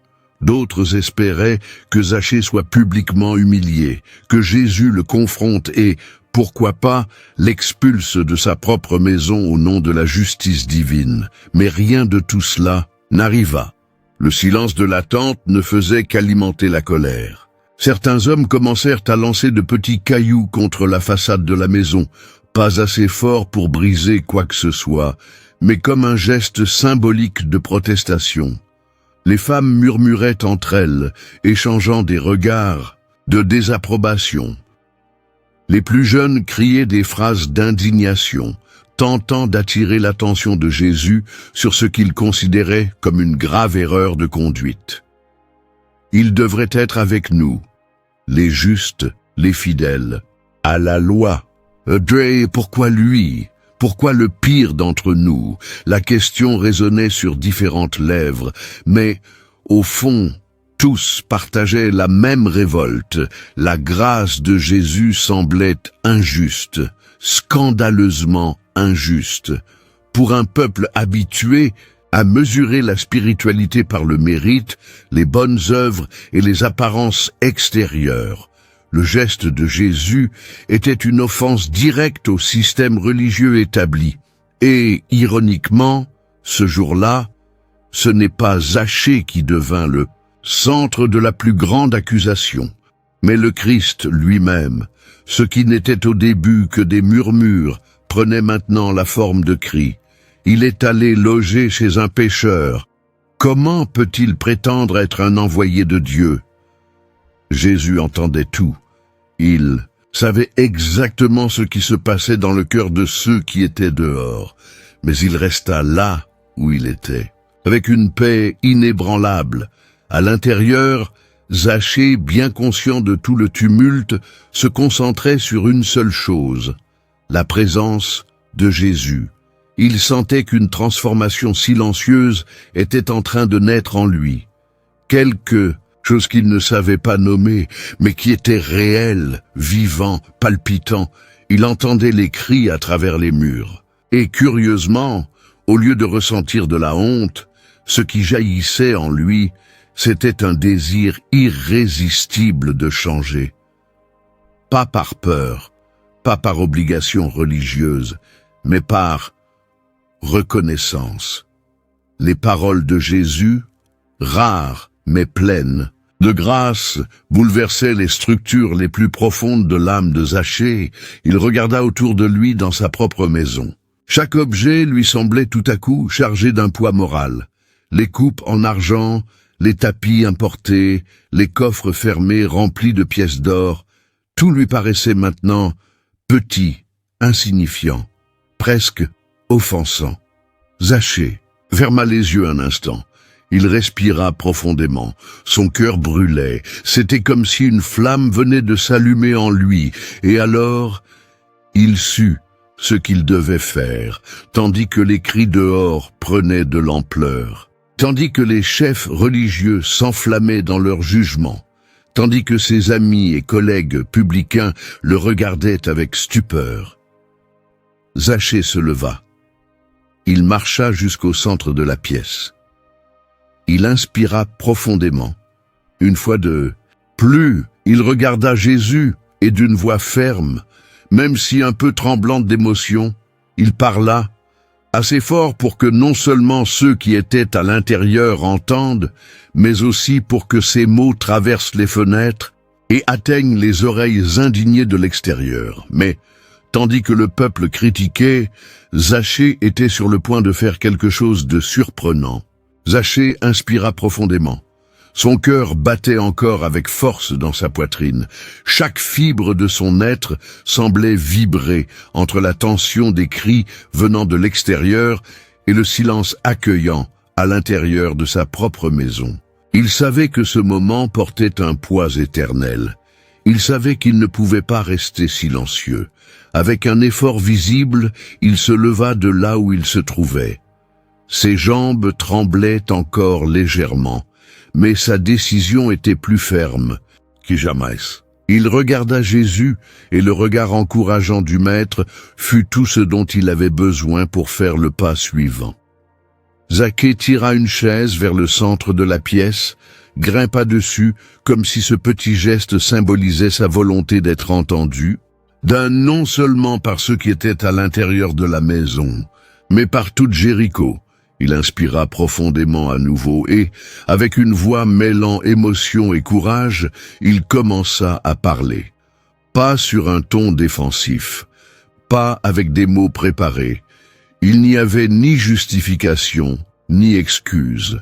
D'autres espéraient que Zachée soit publiquement humilié, que Jésus le confronte et, pourquoi pas, l'expulse de sa propre maison au nom de la justice divine. Mais rien de tout cela n'arriva. Le silence de l'attente ne faisait qu'alimenter la colère. Certains hommes commencèrent à lancer de petits cailloux contre la façade de la maison, pas assez forts pour briser quoi que ce soit, mais comme un geste symbolique de protestation. Les femmes murmuraient entre elles, échangeant des regards de désapprobation. Les plus jeunes criaient des phrases d'indignation, tentant d'attirer l'attention de Jésus sur ce qu'ils considéraient comme une grave erreur de conduite. Il devrait être avec nous, les justes, les fidèles, à la loi. Pourquoi lui? Pourquoi le pire d'entre nous? La question résonnait sur différentes lèvres, mais, au fond, tous partageaient la même révolte. La grâce de Jésus semblait injuste, scandaleusement injuste. Pour un peuple habitué à mesurer la spiritualité par le mérite, les bonnes œuvres et les apparences extérieures, le geste de Jésus était une offense directe au système religieux établi. Et, ironiquement, ce jour-là, ce n'est pas Zachée qui devint le centre de la plus grande accusation, mais le Christ lui-même. Ce qui n'était au début que des murmures prenait maintenant la forme de cris. Il est allé loger chez un pécheur. Comment peut-il prétendre être un envoyé de Dieu? Jésus entendait tout. Il savait exactement ce qui se passait dans le cœur de ceux qui étaient dehors, mais il resta là où il était, avec une paix inébranlable. À l'intérieur, Zachée, bien conscient de tout le tumulte, se concentrait sur une seule chose, la présence de Jésus. Il sentait qu'une transformation silencieuse était en train de naître en lui. Quelque chose qu'il ne savait pas nommer, mais qui était réel, vivant, palpitant. Il entendait les cris à travers les murs. Et curieusement, au lieu de ressentir de la honte, ce qui jaillissait en lui, c'était un désir irrésistible de changer. Pas par peur, pas par obligation religieuse, mais par reconnaissance. Les paroles de Jésus, rares mais pleines, de grâce, bouleversaient les structures les plus profondes de l'âme de Zachée. Il regarda autour de lui dans sa propre maison. Chaque objet lui semblait tout à coup chargé d'un poids moral. Les coupes en argent, les tapis importés, les coffres fermés remplis de pièces d'or, tout lui paraissait maintenant petit, insignifiant, presque offensant. Zachée ferma les yeux un instant. Il respira profondément. Son cœur brûlait. C'était comme si une flamme venait de s'allumer en lui. Et alors, il sut ce qu'il devait faire, tandis que les cris dehors prenaient de l'ampleur, tandis que les chefs religieux s'enflammaient dans leur jugement, tandis que ses amis et collègues publicains le regardaient avec stupeur. Zachée se leva. Il marcha jusqu'au centre de la pièce. Il inspira profondément. Une fois deux, plus, il regarda Jésus et d'une voix ferme, même si un peu tremblante d'émotion, il parla, assez fort pour que non seulement ceux qui étaient à l'intérieur entendent, mais aussi pour que ces mots traversent les fenêtres et atteignent les oreilles indignées de l'extérieur. Mais, tandis que le peuple critiquait, Zachée était sur le point de faire quelque chose de surprenant. Zachée inspira profondément. Son cœur battait encore avec force dans sa poitrine. Chaque fibre de son être semblait vibrer entre la tension des cris venant de l'extérieur et le silence accueillant à l'intérieur de sa propre maison. Il savait que ce moment portait un poids éternel. Il savait qu'il ne pouvait pas rester silencieux. Avec un effort visible, il se leva de là où il se trouvait. Ses jambes tremblaient encore légèrement, mais sa décision était plus ferme que jamais. Il regarda Jésus, et le regard encourageant du Maître fut tout ce dont il avait besoin pour faire le pas suivant. Zachée tira une chaise vers le centre de la pièce, grimpa dessus, comme si ce petit geste symbolisait sa volonté d'être entendu, non seulement par ceux qui étaient à l'intérieur de la maison, mais par toute Jéricho. Il inspira profondément à nouveau et, avec une voix mêlant émotion et courage, il commença à parler. Pas sur un ton défensif, pas avec des mots préparés. Il n'y avait ni justification, ni excuse.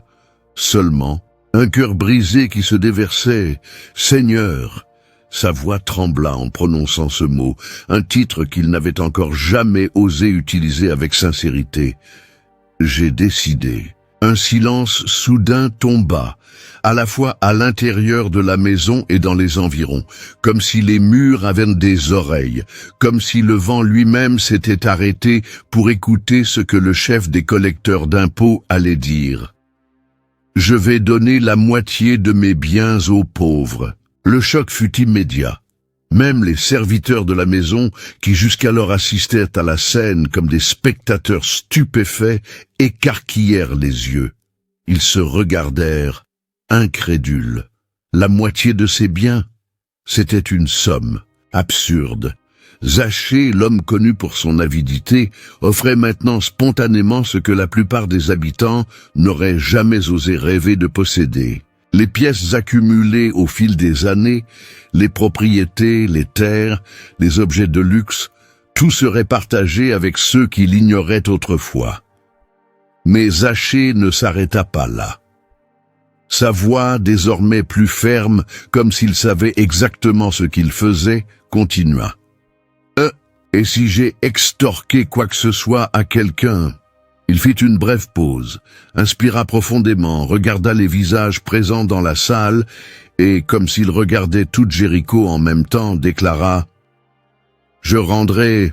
Seulement, un cœur brisé qui se déversait. « Seigneur !» Sa voix trembla en prononçant ce mot, un titre qu'il n'avait encore jamais osé utiliser avec sincérité. J'ai décidé. Un silence soudain tomba, à la fois à l'intérieur de la maison et dans les environs, comme si les murs avaient des oreilles, comme si le vent lui-même s'était arrêté pour écouter ce que le chef des collecteurs d'impôts allait dire. « Je vais donner la moitié de mes biens aux pauvres. » Le choc fut immédiat. Même les serviteurs de la maison, qui jusqu'alors assistaient à la scène comme des spectateurs stupéfaits, écarquillèrent les yeux. Ils se regardèrent, incrédules. La moitié de ses biens, c'était une somme absurde. Zachée, l'homme connu pour son avidité, offrait maintenant spontanément ce que la plupart des habitants n'auraient jamais osé rêver de posséder. Les pièces accumulées au fil des années, les propriétés, les terres, les objets de luxe, tout serait partagé avec ceux qui l'ignoraient autrefois. Mais Zachée ne s'arrêta pas là. Sa voix, désormais plus ferme, comme s'il savait exactement ce qu'il faisait, continua. « Et si j'ai extorqué quoi que ce soit à quelqu'un ?» Il fit une brève pause, inspira profondément, regarda les visages présents dans la salle et, comme s'il regardait toute Jéricho en même temps, déclara « Je rendrai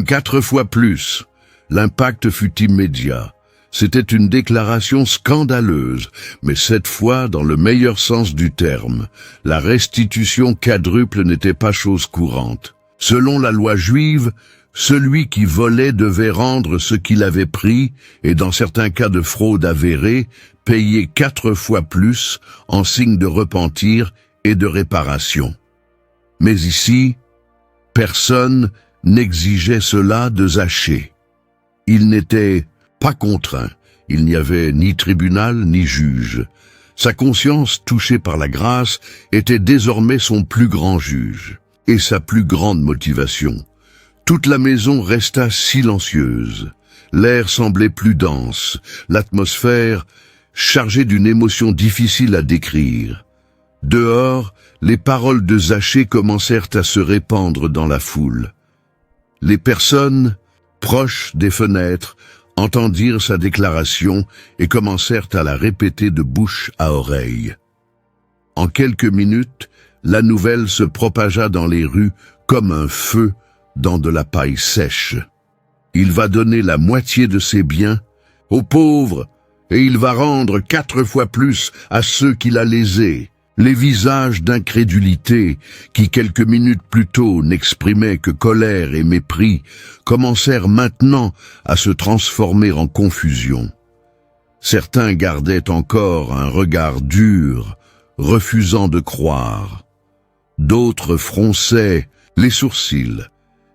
4 fois plus. » L'impact fut immédiat. C'était une déclaration scandaleuse, mais cette fois dans le meilleur sens du terme. La restitution quadruple n'était pas chose courante. Selon la loi juive, celui qui volait devait rendre ce qu'il avait pris et, dans certains cas de fraude avérée, payer 4 fois plus en signe de repentir et de réparation. Mais ici, personne n'exigeait cela de Zachée. Il n'était pas contraint, il n'y avait ni tribunal ni juge. Sa conscience, touchée par la grâce, était désormais son plus grand juge et sa plus grande motivation. Toute la maison resta silencieuse. L'air semblait plus dense, l'atmosphère chargée d'une émotion difficile à décrire. Dehors, les paroles de Zachée commencèrent à se répandre dans la foule. Les personnes, proches des fenêtres, entendirent sa déclaration et commencèrent à la répéter de bouche à oreille. En quelques minutes, la nouvelle se propagea dans les rues comme un feu dans de la paille sèche. Il va donner la moitié de ses biens aux pauvres et il va rendre 4 fois plus à ceux qu'il a lésés. Les visages d'incrédulité, qui quelques minutes plus tôt n'exprimaient que colère et mépris, commencèrent maintenant à se transformer en confusion. Certains gardaient encore un regard dur, refusant de croire. D'autres fronçaient les sourcils,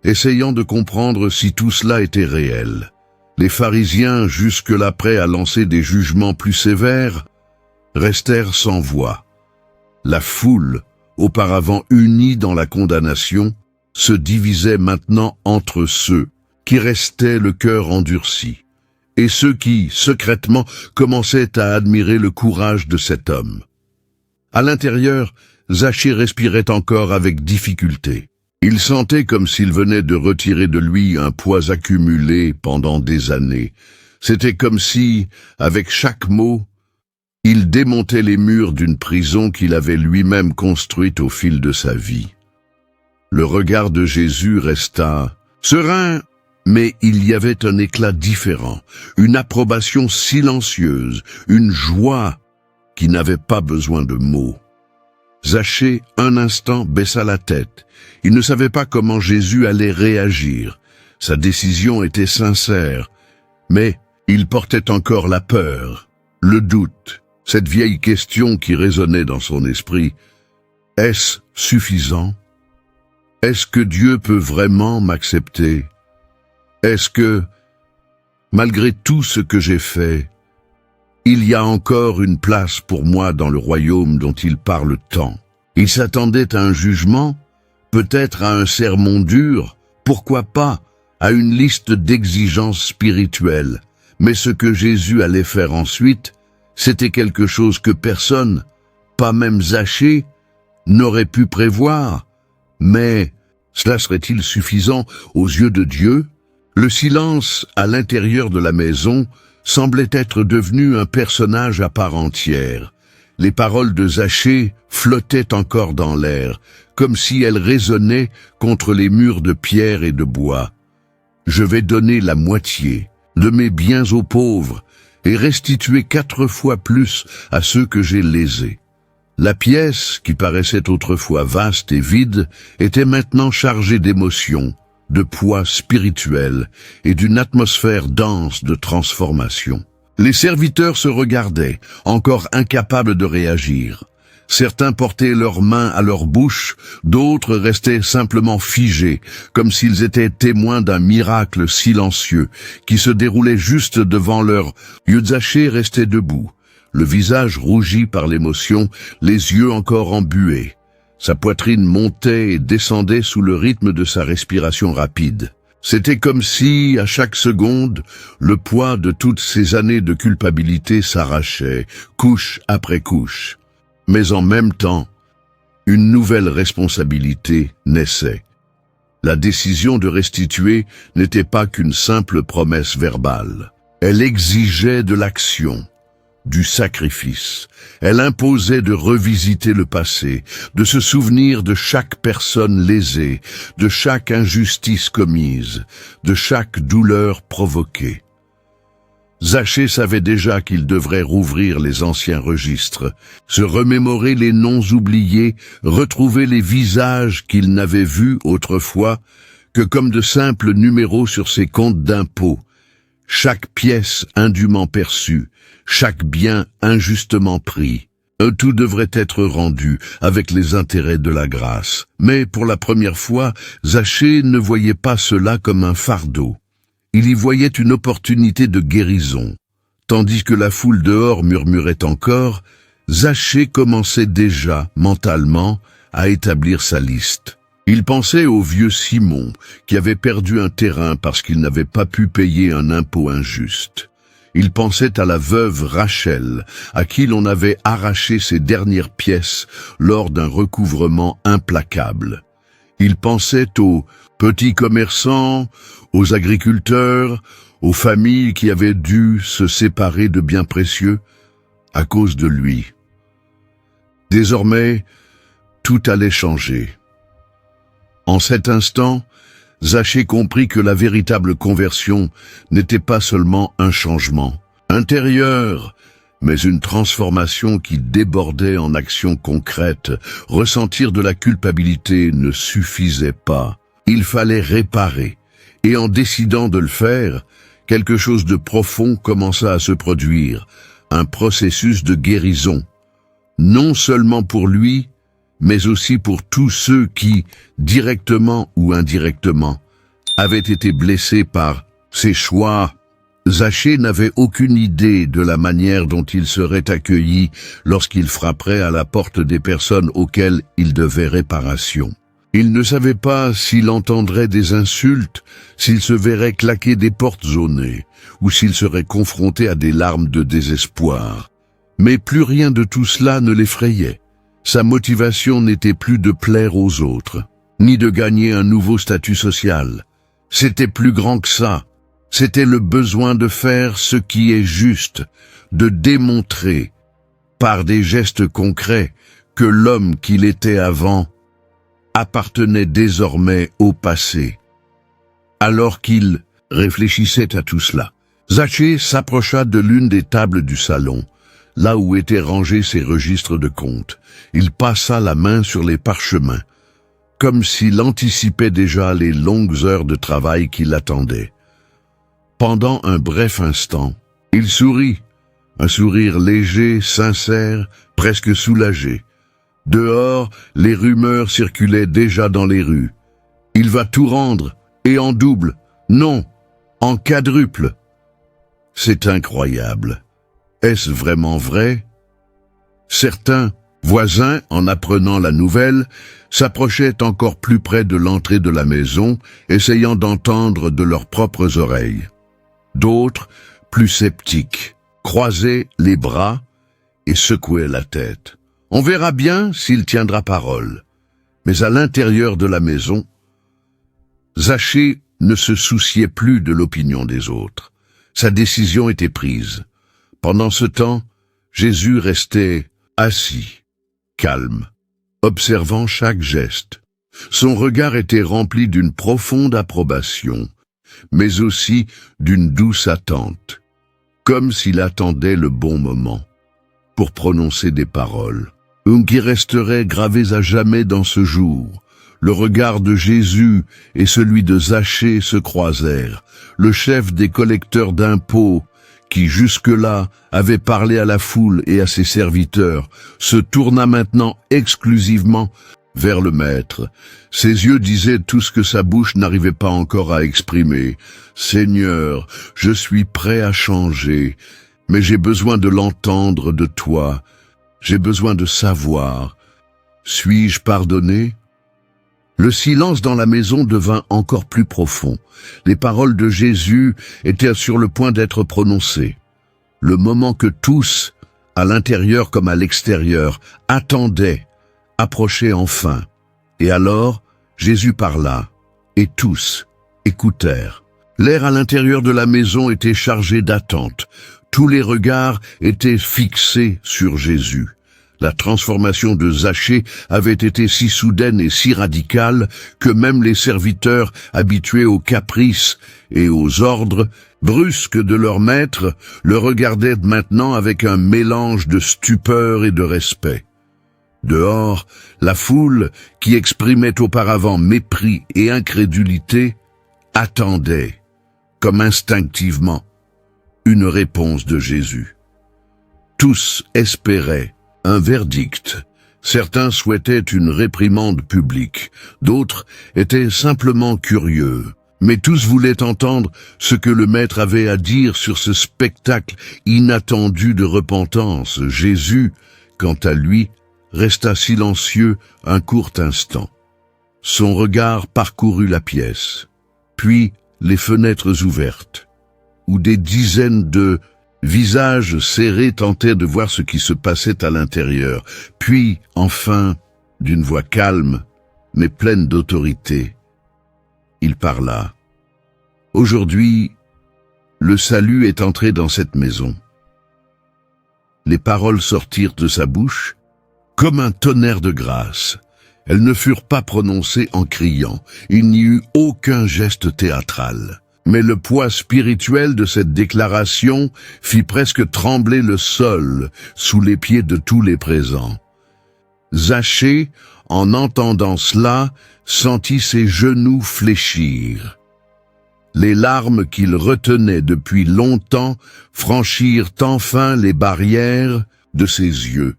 essayant de comprendre si tout cela était réel. Les pharisiens, jusque-là prêts à lancer des jugements plus sévères, restèrent sans voix. La foule, auparavant unie dans la condamnation, se divisait maintenant entre ceux qui restaient le cœur endurci et ceux qui, secrètement, commençaient à admirer le courage de cet homme. À l'intérieur, Zachée respirait encore avec difficulté. Il sentait comme s'il venait de retirer de lui un poids accumulé pendant des années. C'était comme si, avec chaque mot, il démontait les murs d'une prison qu'il avait lui-même construite au fil de sa vie. Le regard de Jésus resta serein, mais il y avait un éclat différent, une approbation silencieuse, une joie qui n'avait pas besoin de mots. Zachée, un instant, baissa la tête. Il ne savait pas comment Jésus allait réagir. Sa décision était sincère, mais il portait encore la peur, le doute. Cette vieille question qui résonnait dans son esprit, est-ce suffisant? Est-ce que Dieu peut vraiment m'accepter? Est-ce que, malgré tout ce que j'ai fait, il y a encore une place pour moi dans le royaume dont il parle tant? Il s'attendait à un jugement, peut-être à un sermon dur, pourquoi pas à une liste d'exigences spirituelles. Mais ce que Jésus allait faire ensuite, c'était quelque chose que personne, pas même Zachée, n'aurait pu prévoir. Mais cela serait-il suffisant aux yeux de Dieu? Le silence à l'intérieur de la maison semblait être devenu un personnage à part entière. Les paroles de Zachée flottaient encore dans l'air, comme si elles résonnaient contre les murs de pierre et de bois. « Je vais donner la moitié de mes biens aux pauvres, et restituer 4 fois plus à ceux que j'ai lésés. » La pièce, qui paraissait autrefois vaste et vide, était maintenant chargée d'émotions, de poids spirituel et d'une atmosphère dense de transformation. Les serviteurs se regardaient, encore incapables de réagir. Certains portaient leurs mains à leur bouche, d'autres restaient simplement figés, comme s'ils étaient témoins d'un miracle silencieux qui se déroulait juste devant leurs yeux. Zachée restait debout, le visage rougi par l'émotion, les yeux encore embués. Sa poitrine montait et descendait sous le rythme de sa respiration rapide. C'était comme si, à chaque seconde, le poids de toutes ces années de culpabilité s'arrachait, couche après couche. Mais en même temps, une nouvelle responsabilité naissait. La décision de restituer n'était pas qu'une simple promesse verbale. Elle exigeait de l'action, du sacrifice. Elle imposait de revisiter le passé, de se souvenir de chaque personne lésée, de chaque injustice commise, de chaque douleur provoquée. Zachée savait déjà qu'il devrait rouvrir les anciens registres, se remémorer les noms oubliés, retrouver les visages qu'il n'avait vus autrefois que comme de simples numéros sur ses comptes d'impôts. Chaque pièce indûment perçue, chaque bien injustement pris, tout devrait être rendu avec les intérêts de la grâce. Mais pour la première fois, Zachée ne voyait pas cela comme un fardeau. Il y voyait une opportunité de guérison. Tandis que la foule dehors murmurait encore, Zachée commençait déjà, mentalement, à établir sa liste. Il pensait au vieux Simon, qui avait perdu un terrain parce qu'il n'avait pas pu payer un impôt injuste. Il pensait à la veuve Rachel, à qui l'on avait arraché ses dernières pièces lors d'un recouvrement implacable. Il pensait aux petits commerçants, aux agriculteurs, aux familles qui avaient dû se séparer de biens précieux à cause de lui. Désormais, tout allait changer. En cet instant, Zachée comprit que la véritable conversion n'était pas seulement un changement intérieur, mais une transformation qui débordait en actions concrètes. Ressentir de la culpabilité ne suffisait pas. Il fallait réparer. Et en décidant de le faire, quelque chose de profond commença à se produire, un processus de guérison. Non seulement pour lui, mais aussi pour tous ceux qui, directement ou indirectement, avaient été blessés par ses choix. Zachée n'avait aucune idée de la manière dont il serait accueilli lorsqu'il frapperait à la porte des personnes auxquelles il devait réparation. Il ne savait pas s'il entendrait des insultes, s'il se verrait claquer des portes au nez, ou s'il serait confronté à des larmes de désespoir. Mais plus rien de tout cela ne l'effrayait. Sa motivation n'était plus de plaire aux autres, ni de gagner un nouveau statut social. C'était plus grand que ça. C'était le besoin de faire ce qui est juste, de démontrer, par des gestes concrets, que l'homme qu'il était avant appartenait désormais au passé. Alors qu'il réfléchissait à tout cela, Zachée s'approcha de l'une des tables du salon, là où étaient rangés ses registres de comptes. Il passa la main sur les parchemins, comme s'il anticipait déjà les longues heures de travail qui l'attendaient. Pendant un bref instant, il sourit, un sourire léger, sincère, presque soulagé. Dehors, les rumeurs circulaient déjà dans les rues. Il va tout rendre, et en double, non, en quadruple. C'est incroyable. Est-ce vraiment vrai? Certains voisins, en apprenant la nouvelle, s'approchaient encore plus près de l'entrée de la maison, essayant d'entendre de leurs propres oreilles. D'autres, plus sceptiques, croisaient les bras et secouaient la tête. On verra bien s'il tiendra parole. Mais à l'intérieur de la maison, Zachée ne se souciait plus de l'opinion des autres. Sa décision était prise. Pendant ce temps, Jésus restait assis, calme, observant chaque geste. Son regard était rempli d'une profonde approbation, mais aussi d'une douce attente, comme s'il attendait le bon moment pour prononcer des paroles, qui resteraient gravées à jamais dans ce jour. Le regard de Jésus et celui de Zachée se croisèrent. Le chef des collecteurs d'impôts, qui jusque-là avait parlé à la foule et à ses serviteurs, se tourna maintenant exclusivement vers le Maître. Ses yeux disaient tout ce que sa bouche n'arrivait pas encore à exprimer. « Seigneur, je suis prêt à changer, mais j'ai besoin de l'entendre de toi. J'ai besoin de savoir. Suis-je pardonné ?» Le silence dans la maison devint encore plus profond. Les paroles de Jésus étaient sur le point d'être prononcées. Le moment que tous, à l'intérieur comme à l'extérieur, attendaient, approchait enfin. Et alors, Jésus parla, et tous écoutèrent. L'air à l'intérieur de la maison était chargé d'attente. Tous les regards étaient fixés sur Jésus. La transformation de Zachée avait été si soudaine et si radicale que même les serviteurs, habitués aux caprices et aux ordres brusques de leur maître, le regardaient maintenant avec un mélange de stupeur et de respect. Dehors, la foule, qui exprimait auparavant mépris et incrédulité, attendait, comme instinctivement, une réponse de Jésus. Tous espéraient un verdict. Certains souhaitaient une réprimande publique, d'autres étaient simplement curieux. Mais tous voulaient entendre ce que le Maître avait à dire sur ce spectacle inattendu de repentance. Jésus, quant à lui, resta silencieux un court instant. Son regard parcourut la pièce, puis les fenêtres ouvertes, où des dizaines de visages serrés tentaient de voir ce qui se passait à l'intérieur. Puis, enfin, d'une voix calme, mais pleine d'autorité, il parla. « Aujourd'hui, le salut est entré dans cette maison. » Les paroles sortirent de sa bouche comme un tonnerre de grâce. Elles ne furent pas prononcées en criant. Il n'y eut aucun geste théâtral. Mais le poids spirituel de cette déclaration fit presque trembler le sol sous les pieds de tous les présents. Zachée, en entendant cela, sentit ses genoux fléchir. Les larmes qu'il retenait depuis longtemps franchirent enfin les barrières de ses yeux.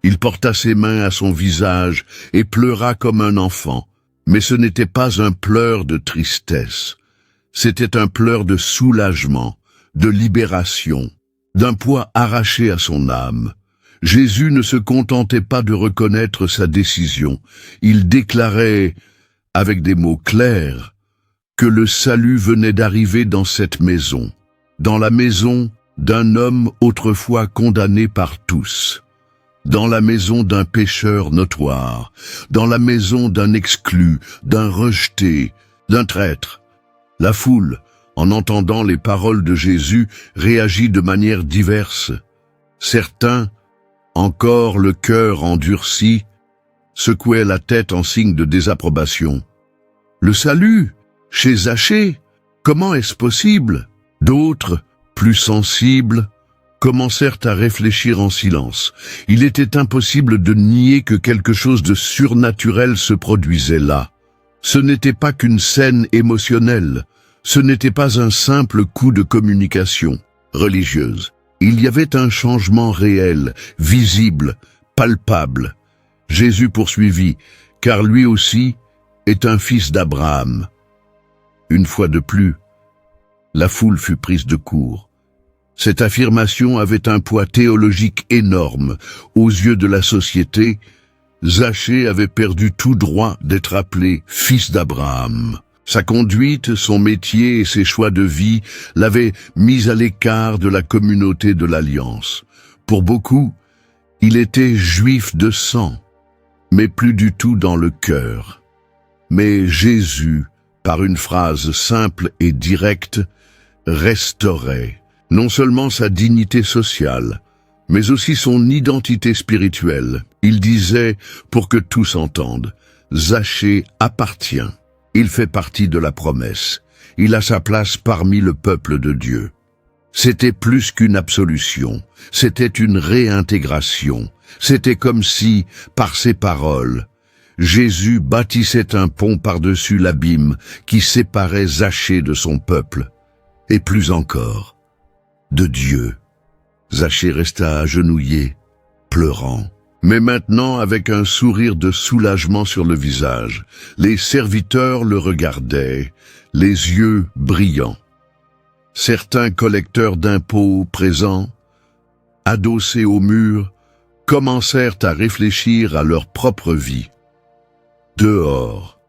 Il porta ses mains à son visage et pleura comme un enfant. Mais ce n'était pas un pleur de tristesse. C'était un pleur de soulagement, de libération, d'un poids arraché à son âme. Jésus ne se contentait pas de reconnaître sa décision. Il déclarait, avec des mots clairs, que le salut venait d'arriver dans cette maison, dans la maison d'un homme autrefois condamné par tous, dans la maison d'un pécheur notoire, dans la maison d'un exclu, d'un rejeté, d'un traître. La foule, en entendant les paroles de Jésus, réagit de manière diverse. Certains, encore le cœur endurci, secouaient la tête en signe de désapprobation. Le salut, chez Zachée, comment est-ce possible? D'autres, plus sensibles, commencèrent à réfléchir en silence. Il était impossible de nier que quelque chose de surnaturel se produisait là. Ce n'était pas qu'une scène émotionnelle, ce n'était pas un simple coup de communication religieuse. Il y avait un changement réel, visible, palpable. Jésus poursuivit, car lui aussi est un fils d'Abraham. Une fois de plus, la foule fut prise de court. Cette affirmation avait un poids théologique énorme. Aux yeux de la société, Zachée avait perdu tout droit d'être appelé fils d'Abraham. Sa conduite, son métier et ses choix de vie l'avaient mis à l'écart de la communauté de l'Alliance. Pour beaucoup, il était juif de sang, mais plus du tout dans le cœur. Mais Jésus, par une phrase simple et directe, restaurait non seulement sa dignité sociale, mais aussi son identité spirituelle. Il disait, pour que tous entendent, Zachée appartient. Il fait partie de la promesse. Il a sa place parmi le peuple de Dieu. C'était plus qu'une absolution. C'était une réintégration. C'était comme si, par ses paroles, Jésus bâtissait un pont par-dessus l'abîme qui séparait Zachée de son peuple. Et plus encore, de Dieu. Zachée resta agenouillé, pleurant. Mais maintenant, avec un sourire de soulagement sur le visage, les serviteurs le regardaient, les yeux brillants. Certains collecteurs d'impôts présents, adossés au mur, commencèrent à réfléchir à leur propre vie. Dehors,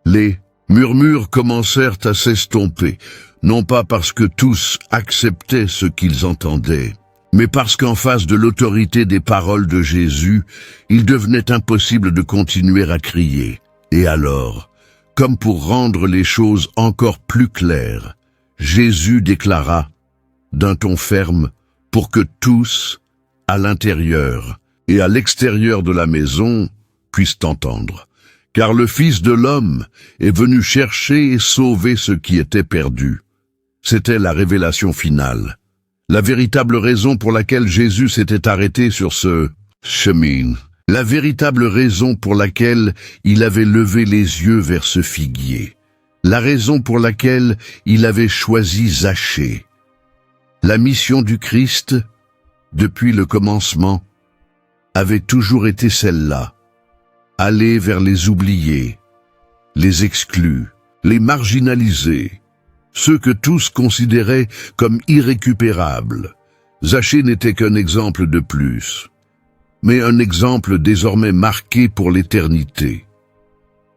les murmures commencèrent à s'estomper, non pas parce que tous acceptaient ce qu'ils entendaient, mais parce qu'en face de l'autorité des paroles de Jésus, il devenait impossible de continuer à crier. Et alors, comme pour rendre les choses encore plus claires, Jésus déclara, d'un ton ferme, pour que tous, à l'intérieur et à l'extérieur de la maison, puissent entendre. Car le Fils de l'homme est venu chercher et sauver ce qui était perdu. C'était la révélation finale. La véritable raison pour laquelle Jésus s'était arrêté sur ce chemin. La véritable raison pour laquelle il avait levé les yeux vers ce figuier. La raison pour laquelle il avait choisi Zachée. La mission du Christ, depuis le commencement, avait toujours été celle-là. Aller vers les oubliés, les exclus, les marginalisés, ceux que tous considéraient comme irrécupérables. Zachée n'était qu'un exemple de plus, mais un exemple désormais marqué pour l'éternité.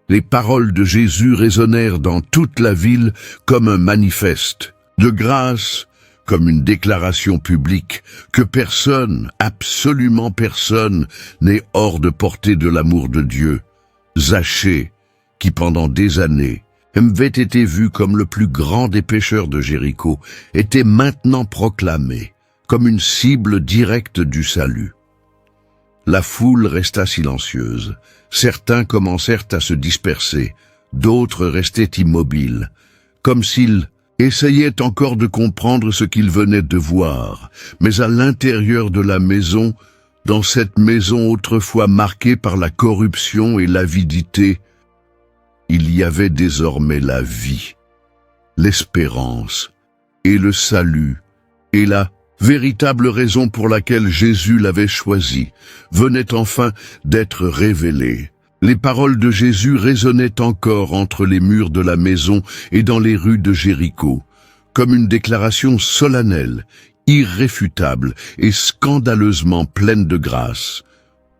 Les paroles de Jésus résonnèrent dans toute la ville comme un manifeste de grâce, comme une déclaration publique que personne, absolument personne, n'est hors de portée de l'amour de Dieu. Zachée, qui pendant des années avait été vu comme le plus grand des pécheurs de Jéricho, était maintenant proclamé comme une cible directe du salut. La foule resta silencieuse. Certains commencèrent à se disperser, d'autres restaient immobiles, comme s'ils essayaient encore de comprendre ce qu'ils venaient de voir. Mais à l'intérieur de la maison, dans cette maison autrefois marquée par la corruption et l'avidité, il y avait désormais la vie, l'espérance et le salut, et la véritable raison pour laquelle Jésus l'avait choisi venait enfin d'être révélée. Les paroles de Jésus résonnaient encore entre les murs de la maison et dans les rues de Jéricho, comme une déclaration solennelle, irréfutable et scandaleusement pleine de grâce.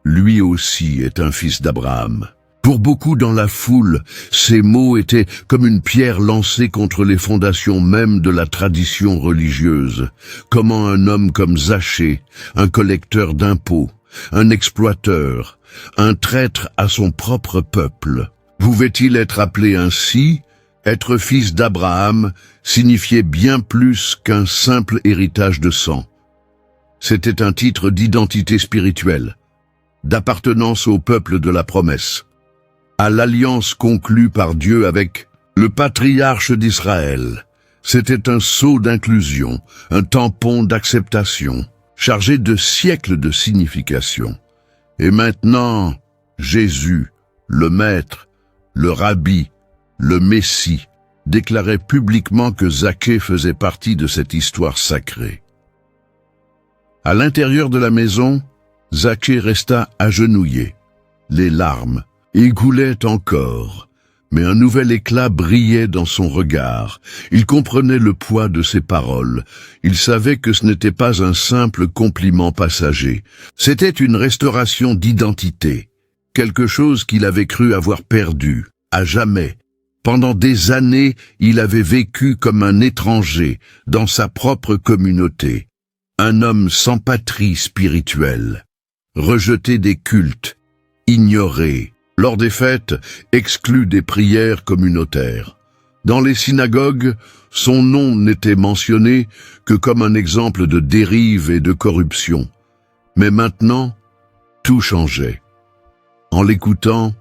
Lui aussi est un fils d'Abraham. Pour beaucoup dans la foule, ces mots étaient comme une pierre lancée contre les fondations mêmes de la tradition religieuse. Comment un homme comme Zachée, un collecteur d'impôts, un exploiteur, un traître à son propre peuple, pouvait-il être appelé ainsi? Être fils d'Abraham signifiait bien plus qu'un simple héritage de sang. C'était un titre d'identité spirituelle, d'appartenance au peuple de la promesse, à l'alliance conclue par Dieu avec le patriarche d'Israël. C'était un sceau d'inclusion, un tampon d'acceptation, chargé de siècles de signification. Et maintenant, Jésus, le Maître, le Rabbi, le Messie, déclarait publiquement que Zachée faisait partie de cette histoire sacrée. À l'intérieur de la maison, Zachée resta agenouillé. Les larmes écoulaient encore, mais un nouvel éclat brillait dans son regard. Il comprenait le poids de ses paroles. Il savait que ce n'était pas un simple compliment passager. C'était une restauration d'identité, quelque chose qu'il avait cru avoir perdu, à jamais. Pendant des années, il avait vécu comme un étranger dans sa propre communauté, un homme sans patrie spirituelle, rejeté des cultes, ignoré, lors des fêtes, exclu des prières communautaires. Dans les synagogues, son nom n'était mentionné que comme un exemple de dérive et de corruption. Mais maintenant, tout changeait. En l'écoutant,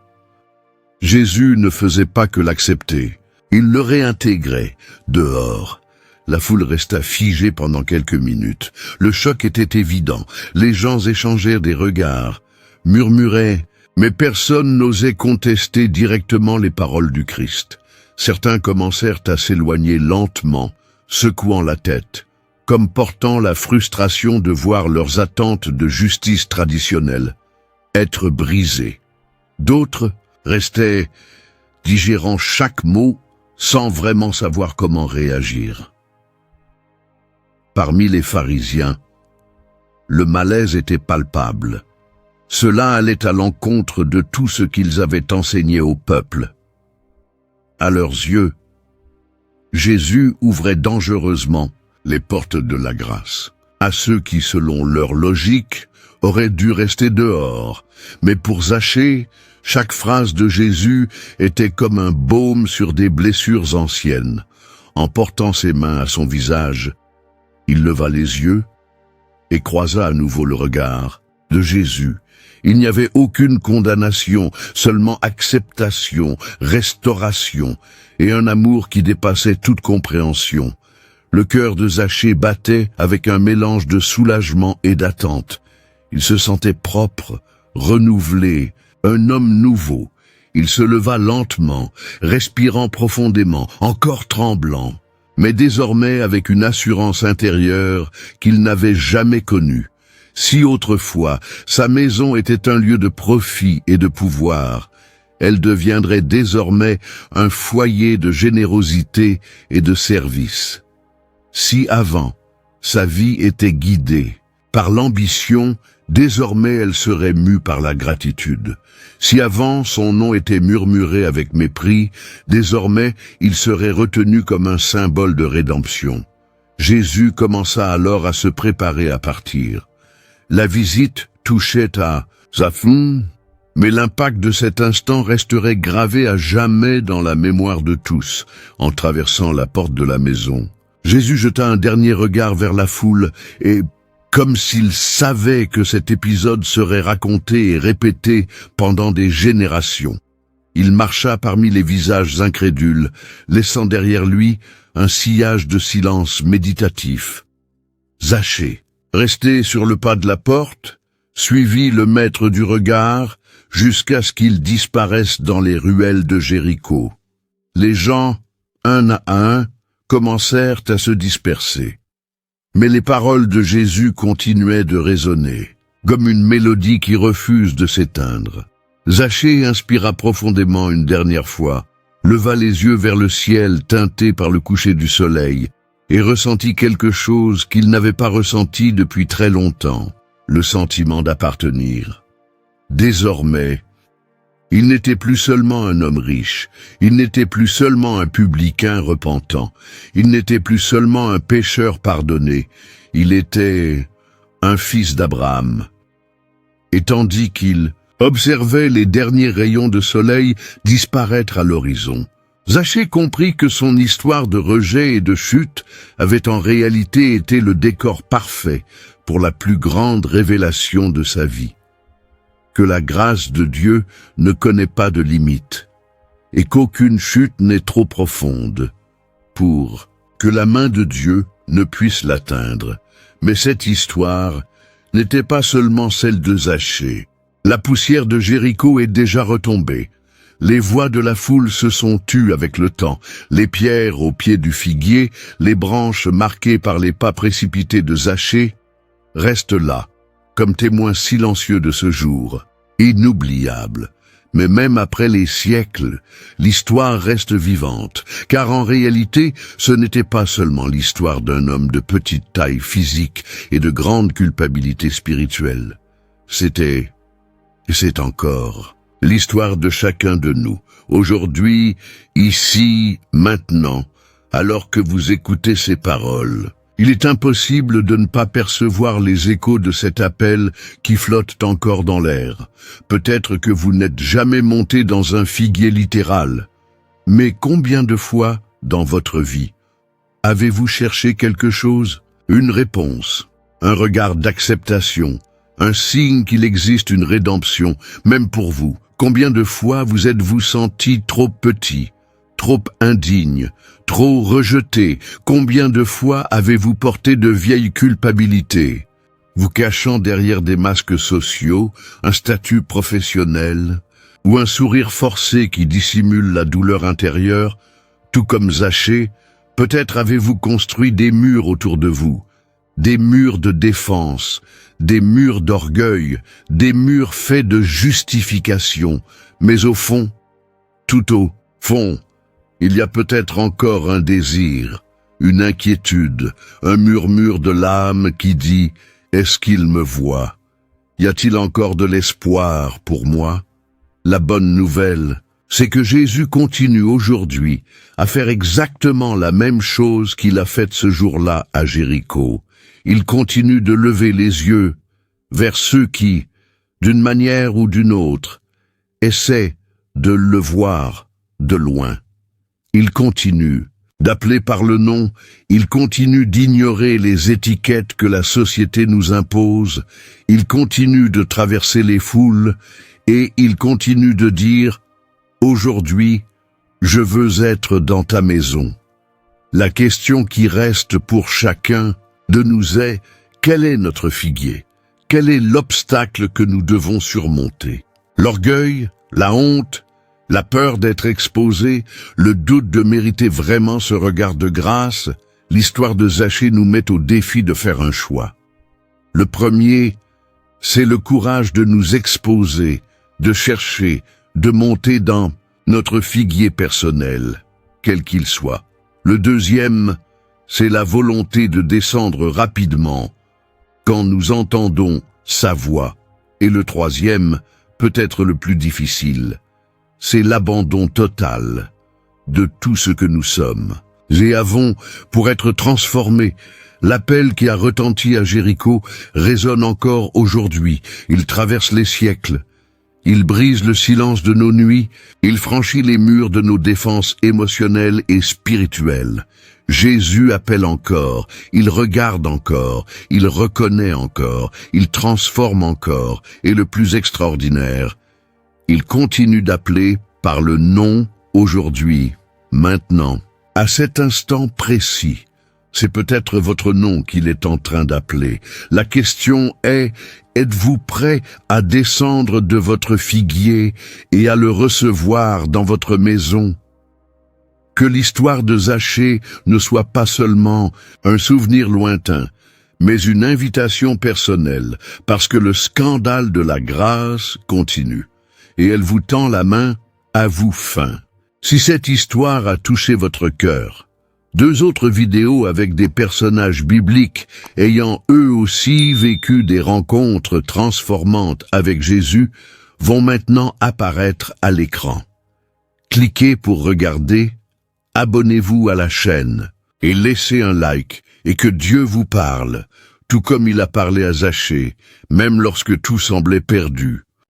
Jésus ne faisait pas que l'accepter. Il le réintégrait dehors. La foule resta figée pendant quelques minutes. Le choc était évident. Les gens échangèrent des regards, murmuraient, mais personne n'osait contester directement les paroles du Christ. Certains commencèrent à s'éloigner lentement, secouant la tête, comme portant la frustration de voir leurs attentes de justice traditionnelle être brisées. D'autres restaient digérant chaque mot sans vraiment savoir comment réagir. Parmi les pharisiens, le malaise était palpable. Cela allait à l'encontre de tout ce qu'ils avaient enseigné au peuple. À leurs yeux, Jésus ouvrait dangereusement les portes de la grâce à ceux qui, selon leur logique, auraient dû rester dehors. Mais pour Zachée, chaque phrase de Jésus était comme un baume sur des blessures anciennes. En portant ses mains à son visage, il leva les yeux et croisa à nouveau le regard de Jésus. Il n'y avait aucune condamnation, seulement acceptation, restauration et un amour qui dépassait toute compréhension. Le cœur de Zachée battait avec un mélange de soulagement et d'attente. Il se sentait propre, renouvelé, un homme nouveau. Il se leva lentement, respirant profondément, encore tremblant, mais désormais avec une assurance intérieure qu'il n'avait jamais connue. Si autrefois, sa maison était un lieu de profit et de pouvoir, elle deviendrait désormais un foyer de générosité et de service. Si avant, sa vie était guidée par l'ambition, désormais elle serait mue par la gratitude. Si avant son nom était murmuré avec mépris, désormais il serait retenu comme un symbole de rédemption. Jésus commença alors à se préparer à partir. La visite touchait à sa fin, mais l'impact de cet instant resterait gravé à jamais dans la mémoire de tous. En traversant la porte de la maison, Jésus jeta un dernier regard vers la foule et, comme s'il savait que cet épisode serait raconté et répété pendant des générations, il marcha parmi les visages incrédules, laissant derrière lui un sillage de silence méditatif. Zachée, resté sur le pas de la porte, suivit le maître du regard jusqu'à ce qu'il disparaisse dans les ruelles de Jéricho. Les gens, un à un, commencèrent à se disperser. Mais les paroles de Jésus continuaient de résonner, comme une mélodie qui refuse de s'éteindre. Zachée inspira profondément une dernière fois, leva les yeux vers le ciel teinté par le coucher du soleil, et ressentit quelque chose qu'il n'avait pas ressenti depuis très longtemps, le sentiment d'appartenir. Désormais, il n'était plus seulement un homme riche, il n'était plus seulement un publicain repentant, il n'était plus seulement un pécheur pardonné, il était un fils d'Abraham. Et tandis qu'il observait les derniers rayons de soleil disparaître à l'horizon, Zachée comprit que son histoire de rejet et de chute avait en réalité été le décor parfait pour la plus grande révélation de sa vie. Que la grâce de Dieu ne connaît pas de limite, et qu'aucune chute n'est trop profonde pour que la main de Dieu ne puisse l'atteindre. Mais cette histoire n'était pas seulement celle de Zachée. La poussière de Jéricho est déjà retombée. Les voix de la foule se sont tues avec le temps. Les pierres au pied du figuier, les branches marquées par les pas précipités de Zachée, restent là, comme témoins silencieux de ce jour, inoubliable. Mais même après les siècles, l'histoire reste vivante, car en réalité, ce n'était pas seulement l'histoire d'un homme de petite taille physique et de grande culpabilité spirituelle. C'était, et c'est encore, l'histoire de chacun de nous, aujourd'hui, ici, maintenant, alors que vous écoutez ces paroles. Il est impossible de ne pas percevoir les échos de cet appel qui flottent encore dans l'air. Peut-être que vous n'êtes jamais monté dans un figuier littéral. Mais combien de fois, dans votre vie, avez-vous cherché quelque chose? Une réponse, un regard d'acceptation, un signe qu'il existe une rédemption, même pour vous. Combien de fois vous êtes-vous senti trop petit, trop indigne, trop rejeté? Combien de fois avez-vous porté de vieilles culpabilités, vous cachant derrière des masques sociaux, un statut professionnel, ou un sourire forcé qui dissimule la douleur intérieure? Tout comme Zachée, peut-être avez-vous construit des murs autour de vous, des murs de défense, des murs d'orgueil, des murs faits de justification, mais au fond, tout au fond, il y a peut-être encore un désir, une inquiétude, un murmure de l'âme qui dit « Est-ce qu'il me voit? Y a-t-il encore de l'espoir pour moi ?» La bonne nouvelle, c'est que Jésus continue aujourd'hui à faire exactement la même chose qu'il a faite ce jour-là à Jéricho. Il continue de lever les yeux vers ceux qui, d'une manière ou d'une autre, essaient de le voir de loin. Il continue d'appeler par le nom, il continue d'ignorer les étiquettes que la société nous impose, il continue de traverser les foules et il continue de dire « Aujourd'hui, je veux être dans ta maison ». La question qui reste pour chacun de nous est « Quel est notre figuier? Quel est l'obstacle que nous devons surmonter? L'orgueil, la honte, la peur d'être exposé, le doute de mériter vraiment ce regard de grâce? L'histoire de Zachée nous met au défi de faire un choix. Le premier, c'est le courage de nous exposer, de chercher, de monter dans notre figuier personnel, quel qu'il soit. Le deuxième, c'est la volonté de descendre rapidement, quand nous entendons sa voix. Et le troisième, peut-être le plus difficile, c'est l'abandon total de tout ce que nous sommes. Et avons, pour être transformés, l'appel qui a retenti à Jéricho résonne encore aujourd'hui. Il traverse les siècles. Il brise le silence de nos nuits. Il franchit les murs de nos défenses émotionnelles et spirituelles. Jésus appelle encore. Il regarde encore. Il reconnaît encore. Il transforme encore. Et le plus extraordinaire, il continue d'appeler par le nom aujourd'hui, maintenant, à cet instant précis. C'est peut-être votre nom qu'il est en train d'appeler. La question est, êtes-vous prêt à descendre de votre figuier et à le recevoir dans votre maison? Que l'histoire de Zachée ne soit pas seulement un souvenir lointain, mais une invitation personnelle, parce que le scandale de la grâce continue, et elle vous tend la main à vous fin. Si cette histoire a touché votre cœur, 2 autres vidéos avec des personnages bibliques ayant eux aussi vécu des rencontres transformantes avec Jésus vont maintenant apparaître à l'écran. Cliquez pour regarder, abonnez-vous à la chaîne et laissez un like et que Dieu vous parle, tout comme il a parlé à Zachée, même lorsque tout semblait perdu.